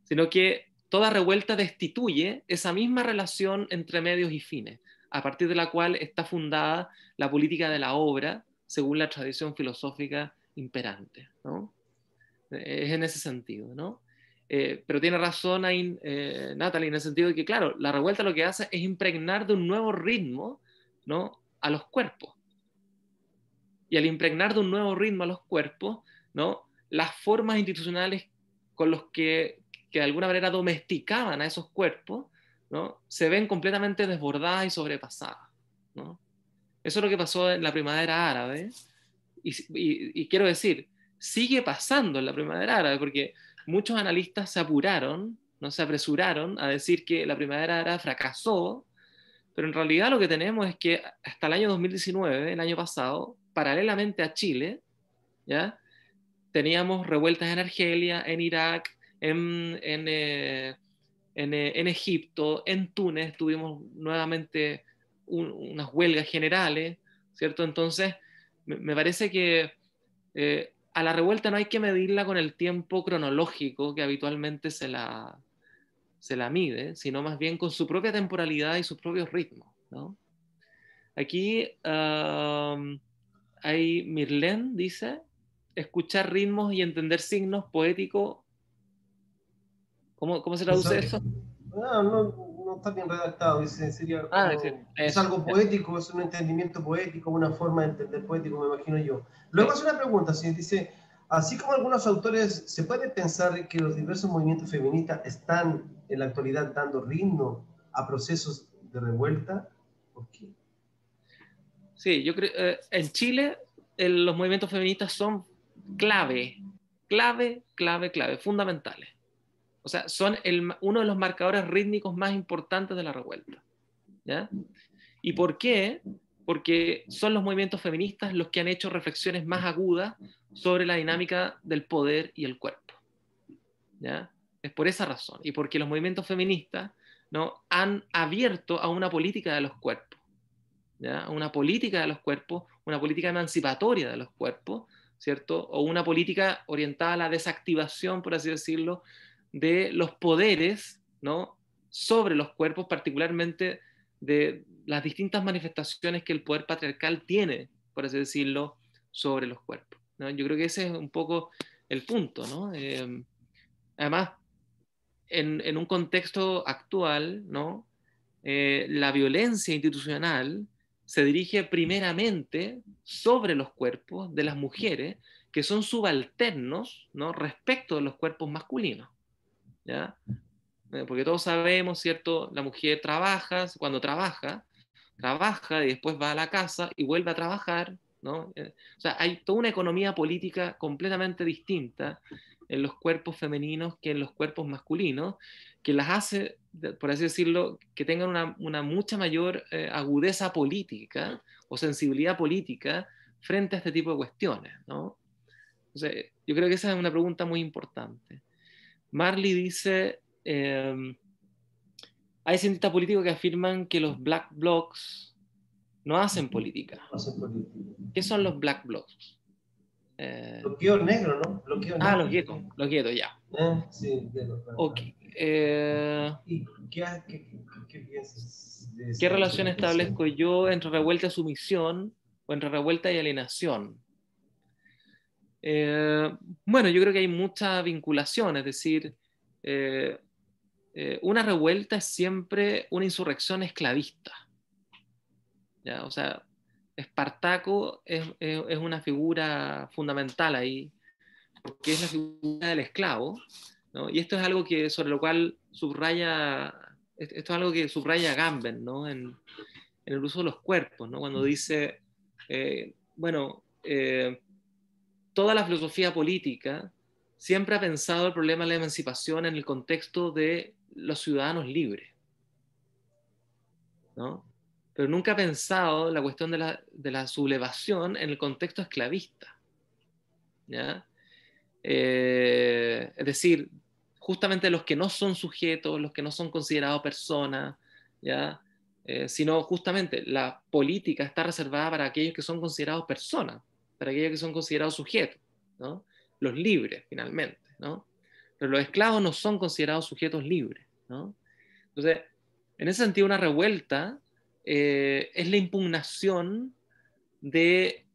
Speaker 2: Sino que toda revuelta destituye esa misma relación entre medios y fines, a partir de la cual está fundada la política de la obra, según la tradición filosófica imperante, ¿no? Es en ese sentido, ¿no? Pero tiene razón ahí Natalie, en el sentido de que, claro, la revuelta lo que hace es impregnar de un nuevo ritmo, ¿no?, a los cuerpos. Y al impregnar de un nuevo ritmo a los cuerpos, ¿no?, las formas institucionales con los que de alguna manera domesticaban a esos cuerpos, ¿no?, se ven completamente desbordadas y sobrepasadas, ¿no? Eso es lo que pasó en la primavera árabe, y quiero decir, sigue pasando en la primavera árabe, porque muchos analistas se apuraron, no se apresuraron a decir que la primavera árabe fracasó, pero en realidad lo que tenemos es que hasta el año 2019, el año pasado, paralelamente a Chile, ¿ya?, teníamos revueltas en Argelia, en Irak, en Egipto, en Túnez tuvimos nuevamente unas huelgas generales, ¿cierto? Entonces, me parece que a la revuelta no hay que medirla con el tiempo cronológico que habitualmente se la mide, sino más bien con su propia temporalidad y sus propios ritmos, ¿no? Aquí hay Mirlen, dice, escuchar ritmos y entender signos poéticos. ¿Cómo se traduce eso?
Speaker 1: No está bien redactado, sería es algo poético, es un entendimiento poético, una forma de entender poético, me imagino yo. Luego hace una pregunta, dice, así como algunos autores, ¿se puede pensar que los diversos movimientos feministas están en la actualidad dando ritmo a procesos de revuelta? ¿Por qué?
Speaker 2: Sí, yo creo, en Chile los movimientos feministas son clave, fundamentales. O sea, son uno de los marcadores rítmicos más importantes de la revuelta. ¿Ya? ¿Y por qué? Porque son los movimientos feministas los que han hecho reflexiones más agudas sobre la dinámica del poder y el cuerpo. ¿Ya? Es por esa razón. Y porque los movimientos feministas, ¿no?, han abierto a una política de los cuerpos. ¿Ya? Una política de los cuerpos, una política emancipatoria de los cuerpos, ¿cierto? O una política orientada a la desactivación, por así decirlo, de los poderes, ¿no?, sobre los cuerpos, particularmente de las distintas manifestaciones que el poder patriarcal tiene, por así decirlo, sobre los cuerpos, ¿no? Yo creo que ese es un poco el punto, ¿no? Además, en un contexto actual, ¿no?, la violencia institucional se dirige primeramente sobre los cuerpos de las mujeres que son subalternos, ¿no?, respecto de los cuerpos masculinos. ¿Ya? Porque todos sabemos, ¿cierto? La mujer trabaja, cuando trabaja y después va a la casa y vuelve a trabajar, ¿no? O sea, hay toda una economía política completamente distinta en los cuerpos femeninos que en los cuerpos masculinos, que las hace, por así decirlo, que tengan una mucha mayor agudeza política o sensibilidad política frente a este tipo de cuestiones, ¿no? Entonces, yo creo que esa es una pregunta muy importante. Marley dice, hay cientistas políticos que afirman que los black blocs no hacen política.
Speaker 1: No hacen política.
Speaker 2: ¿Qué son los black blocs?
Speaker 1: Bloqueo negro, ¿no? Bloqueo negro.
Speaker 2: Los guetos, ya.
Speaker 1: Sí, guetos.
Speaker 2: Okay.
Speaker 1: ¿Y qué piensas de
Speaker 2: ¿Qué
Speaker 1: esa
Speaker 2: relación
Speaker 1: explicación?
Speaker 2: establezco yo entre revuelta y sumisión o entre revuelta y alienación? Bueno, yo creo que hay mucha vinculación, es decir, una revuelta es siempre una insurrección esclavista. ¿Ya? O sea, Espartaco es una figura fundamental ahí, porque es la figura del esclavo, ¿no? Y esto es algo que, sobre lo cual esto es algo que subraya Agamben, ¿no?, en el uso de los cuerpos, ¿no? Cuando dice, toda la filosofía política siempre ha pensado el problema de la emancipación en el contexto de los ciudadanos libres, ¿no? Pero nunca ha pensado la cuestión de la sublevación en el contexto esclavista, ¿ya? Es decir, justamente los que no son sujetos, los que no son considerados personas, ¿ya? Sino justamente la política está reservada para aquellos que son considerados personas, para aquellos que son considerados sujetos, ¿no? Los libres, finalmente, ¿no? Pero los esclavos no son considerados sujetos libres, ¿no? Entonces, en ese sentido, una revuelta es la impugnación de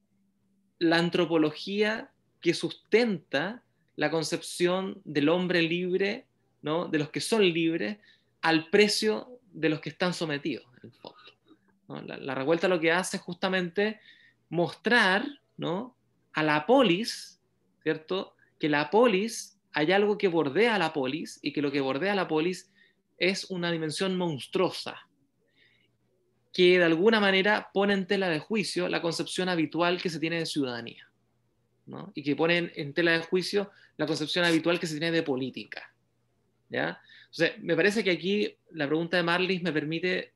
Speaker 2: la antropología que sustenta la concepción del hombre libre, ¿no?, de los que son libres, al precio de los que están sometidos, en el fondo, ¿no? La revuelta lo que hace es justamente mostrar, ¿no?, a la polis, ¿cierto?, que la polis, hay algo que bordea a la polis, y que lo que bordea a la polis es una dimensión monstruosa, que de alguna manera pone en tela de juicio la concepción habitual que se tiene de ciudadanía, ¿no? Y que pone en tela de juicio la concepción habitual que se tiene de política, ¿ya? Entonces, me parece que aquí la pregunta de Marlis me permite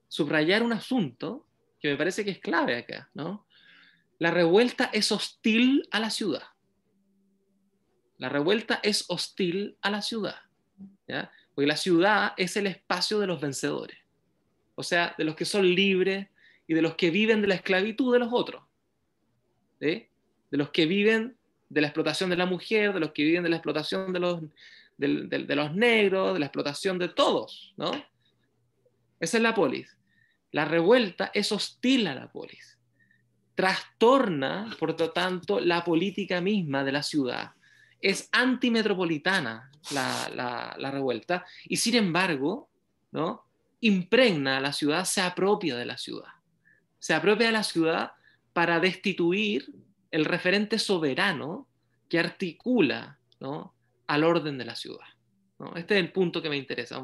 Speaker 2: subrayar un asunto que me parece que es clave acá, ¿no? La revuelta es hostil a la ciudad. La revuelta es hostil a la ciudad, ¿ya? Porque la ciudad es el espacio de los vencedores, o sea, de los que son libres y de los que viven de la esclavitud de los otros, ¿sí? De los que viven de la explotación de la mujer, de los que viven de la explotación de los negros, de la explotación de todos, ¿no? Esa es la polis. La revuelta es hostil a la polis. Trastorna, por lo tanto, la política misma de la ciudad. Es antimetropolitana la revuelta, y sin embargo, ¿no?, impregna a la ciudad, se apropia de la ciudad. Se apropia de la ciudad para destituir el referente soberano que articula, ¿no?, al orden de la ciudad, ¿no? Este es el punto que me interesa.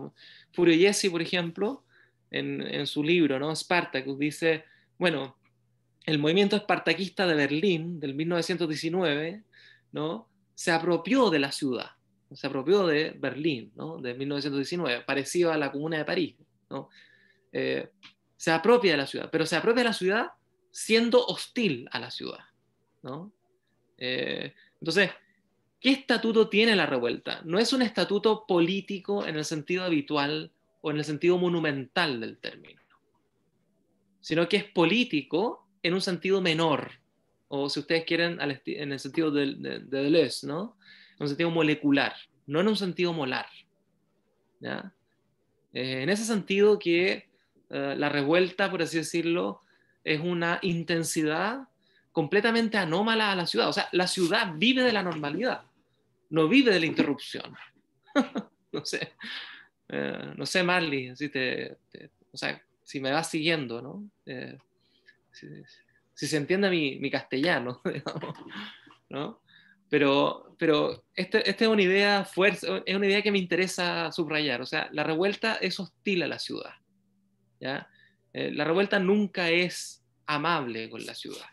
Speaker 2: Furiesi, por ejemplo, en su libro, ¿no?, Spartacus, dice, bueno, el movimiento espartaquista de Berlín del 1919, ¿no?, se apropió de la ciudad, se apropió de Berlín, ¿no? De 1919, parecido a la Comuna de París, ¿no? Se apropia de la ciudad, pero se apropia de la ciudad siendo hostil a la ciudad, ¿no? Entonces, ¿qué estatuto tiene la revuelta? No es un estatuto político en el sentido habitual o en el sentido monumental del término, sino que es político en un sentido menor, o si ustedes quieren, en el sentido de Deleuze, ¿no? En un sentido molecular, no en un sentido molar, ¿ya? En ese sentido que la revuelta, por así decirlo, es una intensidad completamente anómala a la ciudad. O sea, la ciudad vive de la normalidad, no vive de la interrupción. No sé, no sé, Marley, o sea, si me vas siguiendo, ¿no? Si se entiende mi castellano, digamos, ¿no? Pero esta es una idea fuerte, es una idea que me interesa subrayar. O sea, la revuelta es hostil a la ciudad, ¿ya? La revuelta nunca es amable con la ciudad,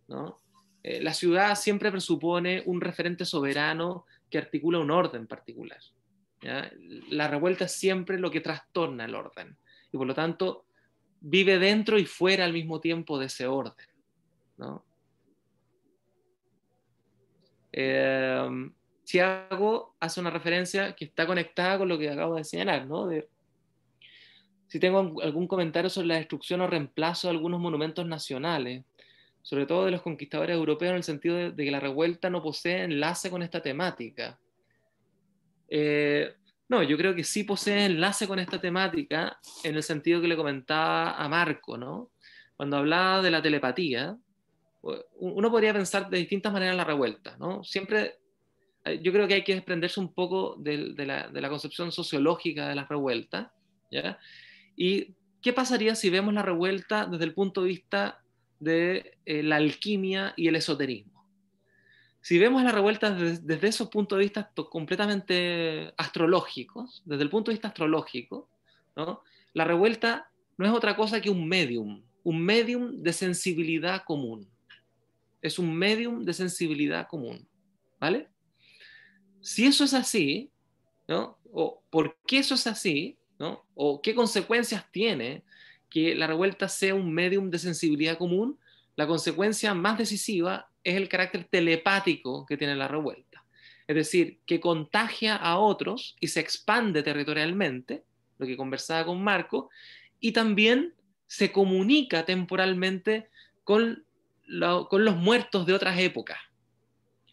Speaker 2: ¿no? La ciudad siempre presupone un referente soberano que articula un orden particular, ¿ya? La revuelta es siempre lo que trastorna el orden y por lo tanto vive dentro y fuera al mismo tiempo de ese orden, ¿no? Thiago hace una referencia que está conectada con lo que acabo de señalar, ¿no? Si tengo algún comentario sobre la destrucción o reemplazo de algunos monumentos nacionales, sobre todo de los conquistadores europeos, en el sentido de que la revuelta no posee enlace con esta temática. No, yo creo que sí posee enlace con esta temática, en el sentido que le comentaba a Marco, ¿no? Cuando hablaba de la telepatía, uno podría pensar de distintas maneras la revuelta, ¿no? Siempre, yo creo que hay que desprenderse un poco de la concepción sociológica de las revueltas, ¿ya? ¿Y qué pasaría si vemos la revuelta desde el punto de vista de la alquimia y el esoterismo? Si vemos la revuelta desde esos puntos de vista completamente astrológicos, desde el punto de vista astrológico, ¿no? La revuelta no es otra cosa que un medium de sensibilidad común. Es un medium de sensibilidad común, ¿vale? Si eso es así, ¿no? O por qué eso es así, ¿no? O qué consecuencias tiene que la revuelta sea un medium de sensibilidad común, la consecuencia más decisiva es el carácter telepático que tiene la revuelta. Es decir, que contagia a otros y se expande territorialmente, lo que conversaba con Marco, y también se comunica temporalmente con los muertos de otras épocas,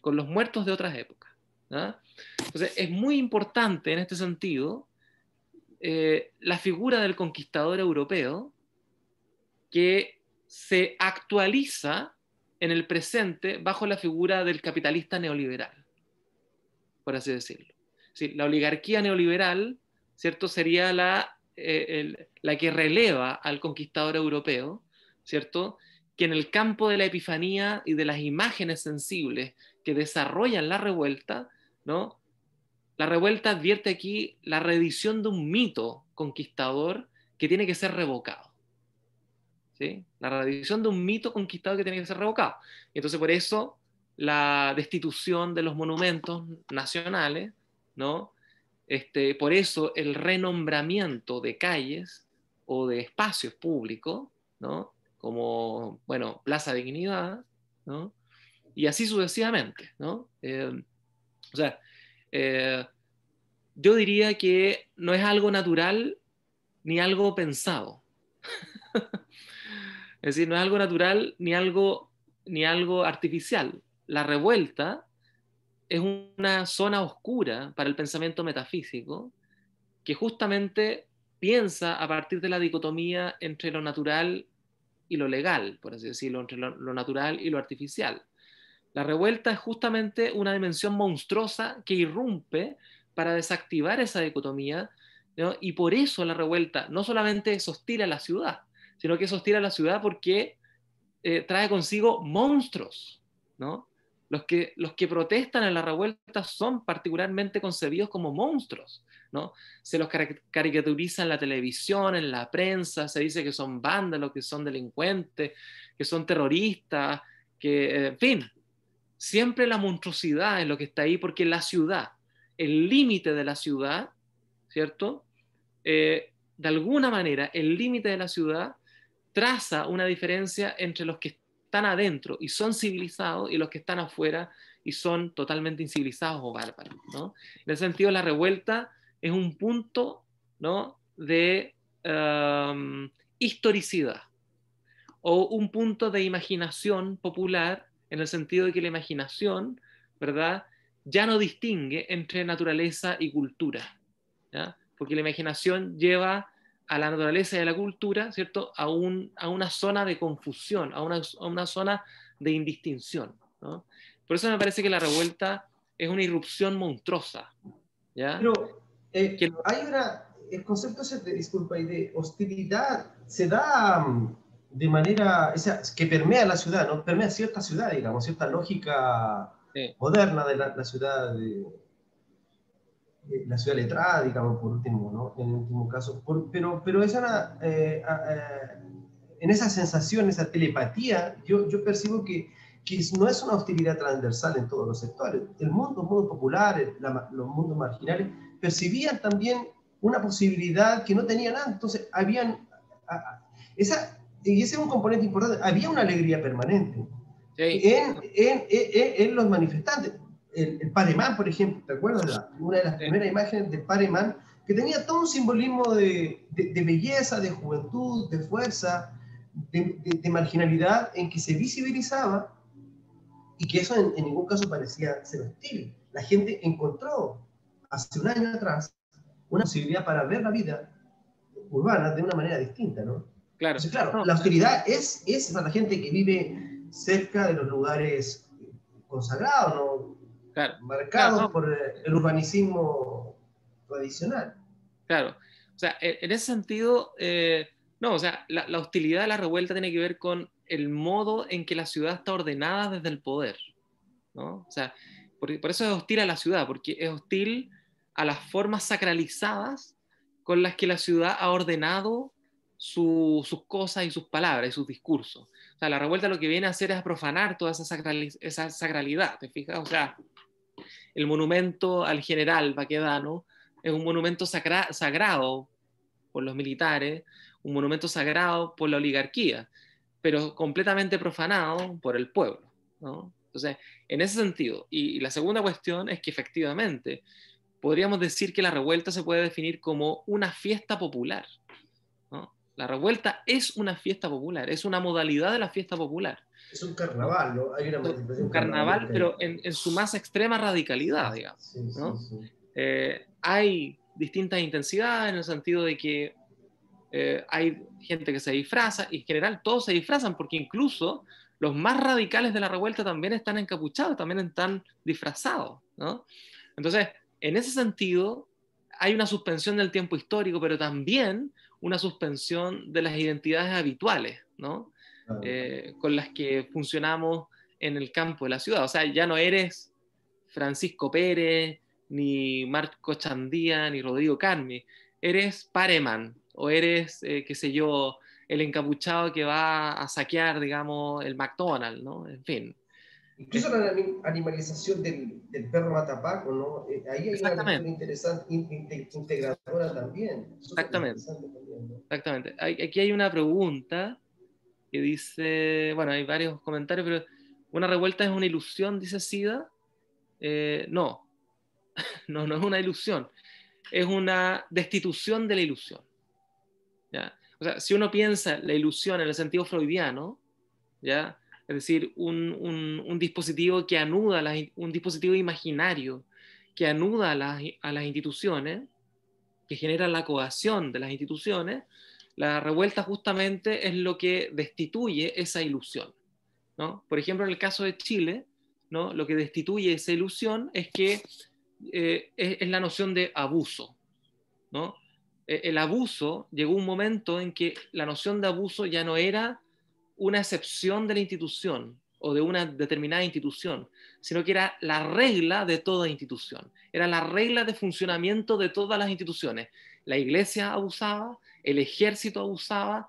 Speaker 2: con los muertos de otras épocas, ¿no? Entonces, es muy importante en este sentido la figura del conquistador europeo que se actualiza en el presente bajo la figura del capitalista neoliberal, por así decirlo. Sí, la oligarquía neoliberal, ¿cierto? Sería la que releva al conquistador europeo, ¿cierto? Que en el campo de la epifanía y de las imágenes sensibles que desarrollan la revuelta, ¿no? La revuelta advierte aquí la reedición de un mito conquistador que tiene que ser revocado, ¿sí? La reedición de un mito conquistador que tiene que ser revocado. Y entonces por eso la destitución de los monumentos nacionales, ¿no? Por eso el renombramiento de calles o de espacios públicos, ¿no? Como, bueno, Plaza Dignidad, ¿no? Y así sucesivamente, ¿no? O sea, yo diría que no es algo natural ni algo pensado. Es decir, no es algo natural ni algo artificial. La revuelta es una zona oscura para el pensamiento metafísico que justamente piensa a partir de la dicotomía entre lo natural y lo legal, por así decirlo, entre lo natural y lo artificial. La revuelta es justamente una dimensión monstruosa que irrumpe para desactivar esa dicotomía, ¿no? Y por eso la revuelta no solamente es hostil a la ciudad, sino que es hostil a la ciudad porque trae consigo monstruos, ¿no? Los que protestan en la revuelta son particularmente concebidos como monstruos, ¿no? Se los caricaturiza en la televisión, en la prensa, se dice que son vándalos, que son delincuentes, que son terroristas, que, en fin, siempre la monstruosidad es lo que está ahí porque la ciudad, el límite de la ciudad, ¿cierto? De alguna manera, el límite de la ciudad traza una diferencia entre los que están adentro y son civilizados y los que están afuera y son totalmente incivilizados o bárbaros, ¿no? En ese sentido, la revuelta es un punto, ¿no?, de historicidad o un punto de imaginación popular, en el sentido de que la imaginación, ¿verdad?, ya no distingue entre naturaleza y cultura, ¿ya? Porque la imaginación lleva a la naturaleza y a la cultura, ¿cierto?, a una zona de confusión, a una zona de indistinción, ¿no? Por eso me parece que la revuelta es una irrupción monstruosa, ¿ya?
Speaker 1: Pero
Speaker 2: Que,
Speaker 1: el concepto ese de, disculpa, y de hostilidad se da de manera, que permea la ciudad, ¿no? Permea cierta ciudad, digamos, cierta lógica moderna de la ciudad, de la ciudad letrada, digamos, por último, ¿no? En el último caso. Pero en esa sensación, esa telepatía, yo percibo que no es una hostilidad transversal en todos los sectores. El mundo popular, los mundos marginales, percibían también una posibilidad que no tenían antes. Entonces, y ese es un componente importante, había una alegría permanente en los manifestantes. El Pareman, por ejemplo, ¿te acuerdas? Una de las primeras imágenes del Pareman, que tenía todo un simbolismo de belleza, de juventud, de fuerza, de marginalidad, en que se visibilizaba, y que eso en ningún caso parecía ser hostil. La gente encontró hace un año atrás una posibilidad para ver la vida urbana de una manera distinta, ¿no?
Speaker 2: claro.
Speaker 1: Entonces, claro,
Speaker 2: No,
Speaker 1: la hostilidad es para la gente que vive cerca de los lugares consagrados, ¿no?
Speaker 2: claro,
Speaker 1: Marcados
Speaker 2: claro, no,
Speaker 1: por el urbanicismo tradicional.
Speaker 2: claro. O sea, en ese sentido, no, o sea, la hostilidad de la revuelta tiene que ver con el modo en que la ciudad está ordenada desde el poder, ¿no? O sea, por eso es hostil a la ciudad, porque es hostil a las formas sacralizadas con las que la ciudad ha ordenado sus cosas y sus palabras y sus discursos. O sea, la revuelta lo que viene a hacer es a profanar toda esa sacralidad, ¿te fijas? O sea, el monumento al general Baquedano es un monumento sagrado por los militares, un monumento sagrado por la oligarquía, pero completamente profanado por el pueblo, ¿no? Entonces, en ese sentido, y la segunda cuestión es que efectivamente podríamos decir que la revuelta se puede definir como una fiesta popular, ¿no? La revuelta es una fiesta popular, es una modalidad de la fiesta popular.
Speaker 1: Es un carnaval, ¿no? Hay una manifestación
Speaker 2: Un carnaval,
Speaker 1: carnavalesca ahí.
Speaker 2: pero en su más extrema radicalidad, digamos,
Speaker 1: Sí,
Speaker 2: ¿no?
Speaker 1: sí, sí.
Speaker 2: Hay distintas intensidades en el sentido de que hay gente que se disfraza, y en general todos se disfrazan, porque incluso los más radicales de la revuelta también están encapuchados, también están disfrazados, ¿no? Entonces, en ese sentido, hay una suspensión del tiempo histórico, pero también una suspensión de las identidades habituales, ¿no? Con las que funcionamos en el campo de la ciudad. O sea, ya no eres Francisco Pérez, ni Marco Chandía, ni Rodrigo Carmi. Eres Pareman, o eres, qué sé yo, el encapuchado que va a saquear, digamos, el McDonald's, ¿no? En fin.
Speaker 1: Incluso la animalización del perro matapaco, ¿no? Ahí hay una lectura
Speaker 2: Exactamente,
Speaker 1: interesante, integradora también. Súper
Speaker 2: exactamente,
Speaker 1: interesante también, ¿no?
Speaker 2: exactamente. Aquí hay una pregunta que dice, bueno, hay varios comentarios, pero ¿una revuelta es una ilusión, dice Sida? No, no es una ilusión, es una destitución de la ilusión, ¿ya? O sea, si uno piensa la ilusión en el sentido freudiano, ¿ya? Es decir, un dispositivo que anuda, un dispositivo imaginario que anuda a las instituciones, que genera la coacción de las instituciones, la revuelta justamente es lo que destituye esa ilusión, ¿no? Por ejemplo, en el caso de Chile, ¿no?, lo que destituye esa ilusión es que es la noción de abuso, ¿no? El abuso, llegó un momento en que la noción de abuso ya no era una excepción de la institución o de una determinada institución, sino que era la regla de toda institución, era la regla de funcionamiento de todas las instituciones. La iglesia abusaba, el ejército abusaba,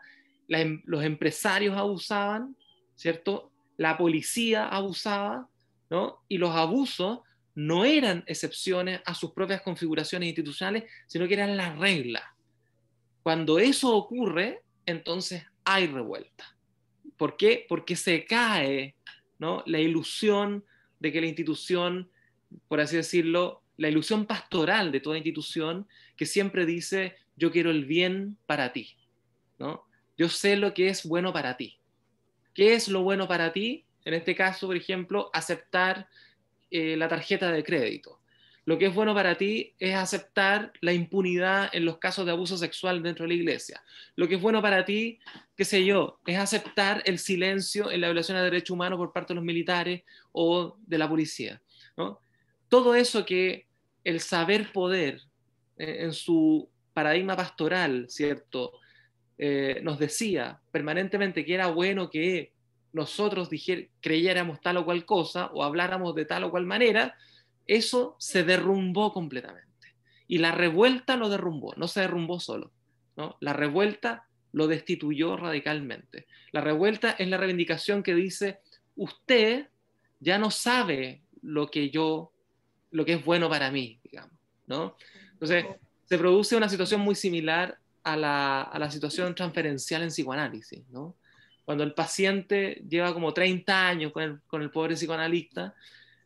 Speaker 2: los empresarios abusaban, ¿cierto? La policía abusaba, ¿no? Y los abusos no eran excepciones a sus propias configuraciones institucionales, sino que eran la regla. Cuando eso ocurre, entonces hay revuelta. ¿Por qué? Porque se cae, ¿no?, la ilusión de que la institución, por así decirlo, la ilusión pastoral de toda institución que siempre dice: yo quiero el bien para ti, ¿no? Yo sé lo que es bueno para ti. ¿Qué es lo bueno para ti? En este caso, por ejemplo, aceptar la tarjeta de crédito. Lo que es bueno para ti es aceptar la impunidad en los casos de abuso sexual dentro de la iglesia. Lo que es bueno para ti, qué sé yo, es aceptar el silencio en la violación de derechos humanos por parte de los militares o de la policía, ¿no? Todo eso que el saber poder, en su paradigma pastoral, ¿cierto?, nos decía permanentemente que era bueno que nosotros creyéramos tal o cual cosa o habláramos de tal o cual manera, eso se derrumbó completamente. Y la revuelta lo derrumbó, no se derrumbó solo, ¿no? La revuelta lo destituyó radicalmente. La revuelta es la reivindicación que dice: usted ya no sabe lo que es bueno para mí, digamos, ¿no? Entonces, se produce una situación muy similar a la situación transferencial en psicoanálisis, ¿no? Cuando el paciente lleva como 30 años con el pobre psicoanalista,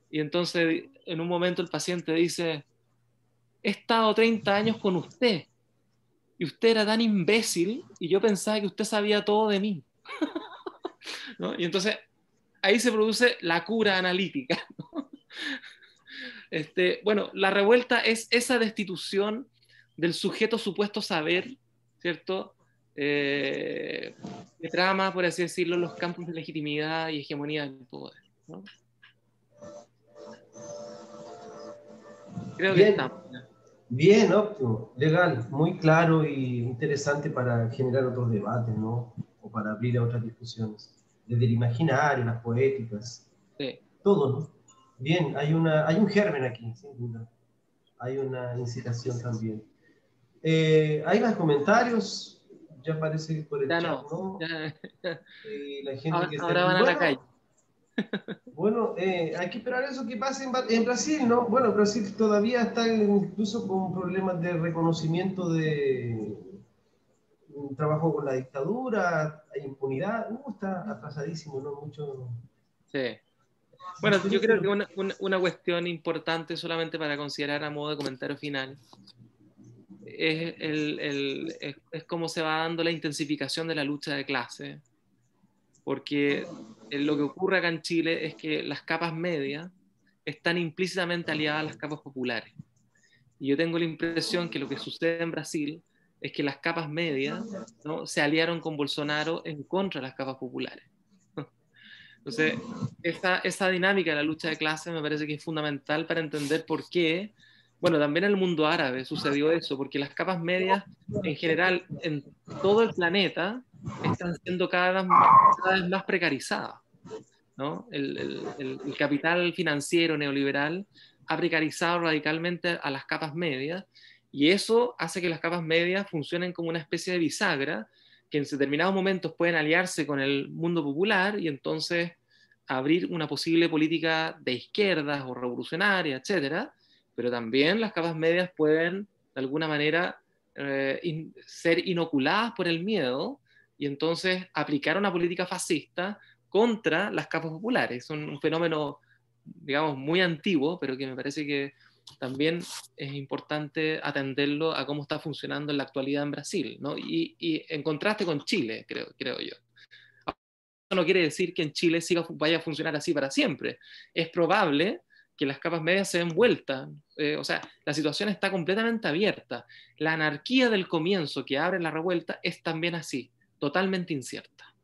Speaker 2: y entonces en un momento el paciente dice: he estado 30 años con usted, y usted era tan imbécil, y yo pensaba que usted sabía todo de mí, ¿no? Y entonces ahí se produce la cura analítica, ¿no? Bueno, la revuelta es esa destitución del sujeto supuesto saber, ¿cierto?, que trama, por así decirlo, los campos de legitimidad y hegemonía del poder, ¿no? Creo que
Speaker 1: Bien,
Speaker 2: estamos.
Speaker 1: bien, óptimo, legal, muy claro y interesante para generar otros debates, ¿no? O para abrir a otras discusiones, desde el imaginario, las poéticas,
Speaker 2: Sí.
Speaker 1: todo, ¿no? Bien, hay un germen aquí, sin duda. Hay una incitación también. ¿Hay más comentarios? Ya parece que por el
Speaker 2: Ya
Speaker 1: chat,
Speaker 2: no.
Speaker 1: ¿no?
Speaker 2: Ya.
Speaker 1: La gente
Speaker 2: Ahora,
Speaker 1: que está
Speaker 2: ahora
Speaker 1: aquí.
Speaker 2: van a la calle.
Speaker 1: Bueno, hay que esperar eso que pase en Brasil, ¿no? Bueno, Brasil todavía está incluso con problemas de reconocimiento de un trabajo con la dictadura, hay impunidad, está atrasadísimo, ¿no? Mucho.
Speaker 2: Sí. Bueno, yo creo
Speaker 1: Pero
Speaker 2: que una cuestión importante, solamente para considerar a modo de comentario final, es cómo se va dando la intensificación de la lucha de clase, porque lo que ocurre acá en Chile es que las capas medias están implícitamente aliadas a las capas populares. Y yo tengo la impresión que lo que sucede en Brasil es que las capas medias, ¿no?, se aliaron con Bolsonaro en contra de las capas populares. Entonces, esa dinámica de la lucha de clases me parece que es fundamental para entender por qué, bueno, también en el mundo árabe sucedió eso, porque las capas medias en general en todo el planeta están siendo cada vez más precarizadas, ¿no? El capital financiero neoliberal ha precarizado radicalmente a las capas medias, y eso hace que las capas medias funcionen como una especie de bisagra que en determinados momentos pueden aliarse con el mundo popular y entonces abrir una posible política de izquierdas o revolucionaria, etcétera, pero también las capas medias pueden de alguna manera ser inoculadas por el miedo y entonces aplicar una política fascista contra las capas populares. Es un fenómeno, digamos, muy antiguo, pero que me parece que también es importante atenderlo a cómo está funcionando en la actualidad en Brasil, ¿no? Y en contraste con Chile, creo yo. Eso no quiere decir que en Chile vaya a funcionar así para siempre. Es probable que las capas medias se den vueltas. O sea, la situación está completamente abierta. La anarquía del comienzo que abre la revuelta es también así, totalmente incierta.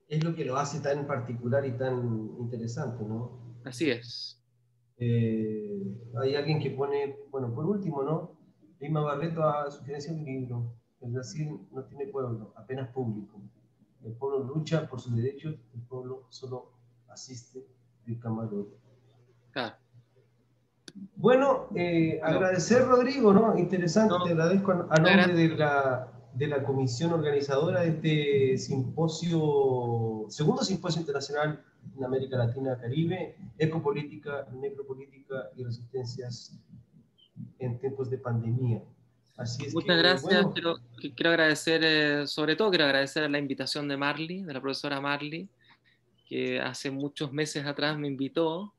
Speaker 1: es lo que lo hace tan particular y tan interesante, ¿no?
Speaker 2: Así es.
Speaker 1: Hay alguien que pone, bueno, por último, ¿no? Lima Barreto ha sugerenciado un libro. El Brasil no tiene pueblo, apenas público. El pueblo lucha por sus derechos, el pueblo solo asiste de camarote.
Speaker 2: Claro.
Speaker 1: Bueno,
Speaker 2: Bueno,
Speaker 1: agradecer, Rodrigo, ¿no? Interesante,
Speaker 2: no,
Speaker 1: te agradezco a
Speaker 2: muchas
Speaker 1: nombre
Speaker 2: gracias.
Speaker 1: de la comisión organizadora de este simposio, segundo simposio internacional en América Latina Caribe, Ecopolítica, Necropolítica y Resistencias en tiempos de pandemia. Así es
Speaker 2: Muchas
Speaker 1: que,
Speaker 2: gracias.
Speaker 1: bueno,
Speaker 2: Quiero agradecer, sobre todo quiero agradecer la invitación de Marley, de la profesora Marley, que hace muchos meses atrás me invitó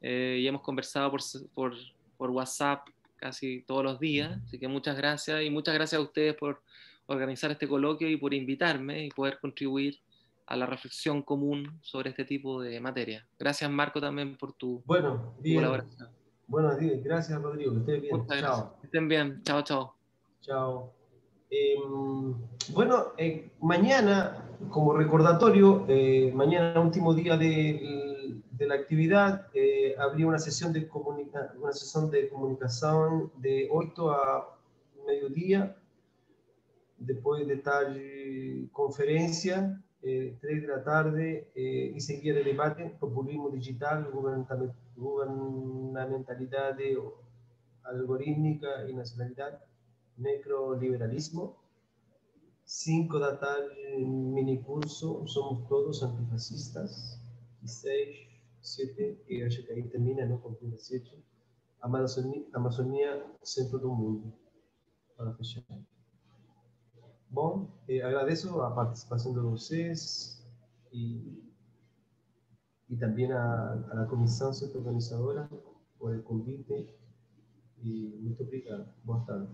Speaker 2: y hemos conversado por WhatsApp casi todos los días. Así que muchas gracias y muchas gracias a ustedes por organizar este coloquio y por invitarme y poder contribuir a la reflexión común sobre este tipo de materia. Gracias, Marco, también por tu
Speaker 1: bien.
Speaker 2: colaboración.
Speaker 1: Buenos días. Gracias, Rodrigo. Que estés bien.
Speaker 2: Muchas gracias.
Speaker 1: Chao.
Speaker 2: Que estén bien. Chao, chao.
Speaker 1: Chao. Bueno, mañana, como recordatorio, mañana, último día de la actividad, habría una sesión de comunicación de 8 a mediodía, después de tal conferencia, 3 de la tarde, y seguir el debate, populismo digital, gubernamentalidad algorítmica y nacionalidad, necroliberalismo. 5 da tarde, minicurso, somos todos antifascistas. Y 6, 7, y acho que ahí termina, ¿no? Con 7, Amazonía, centro do mundo, para fechar. Bom, agradeço a participação de vocês e também a la comissão centro organizadora por el convite e muito obrigado. Boa tarde.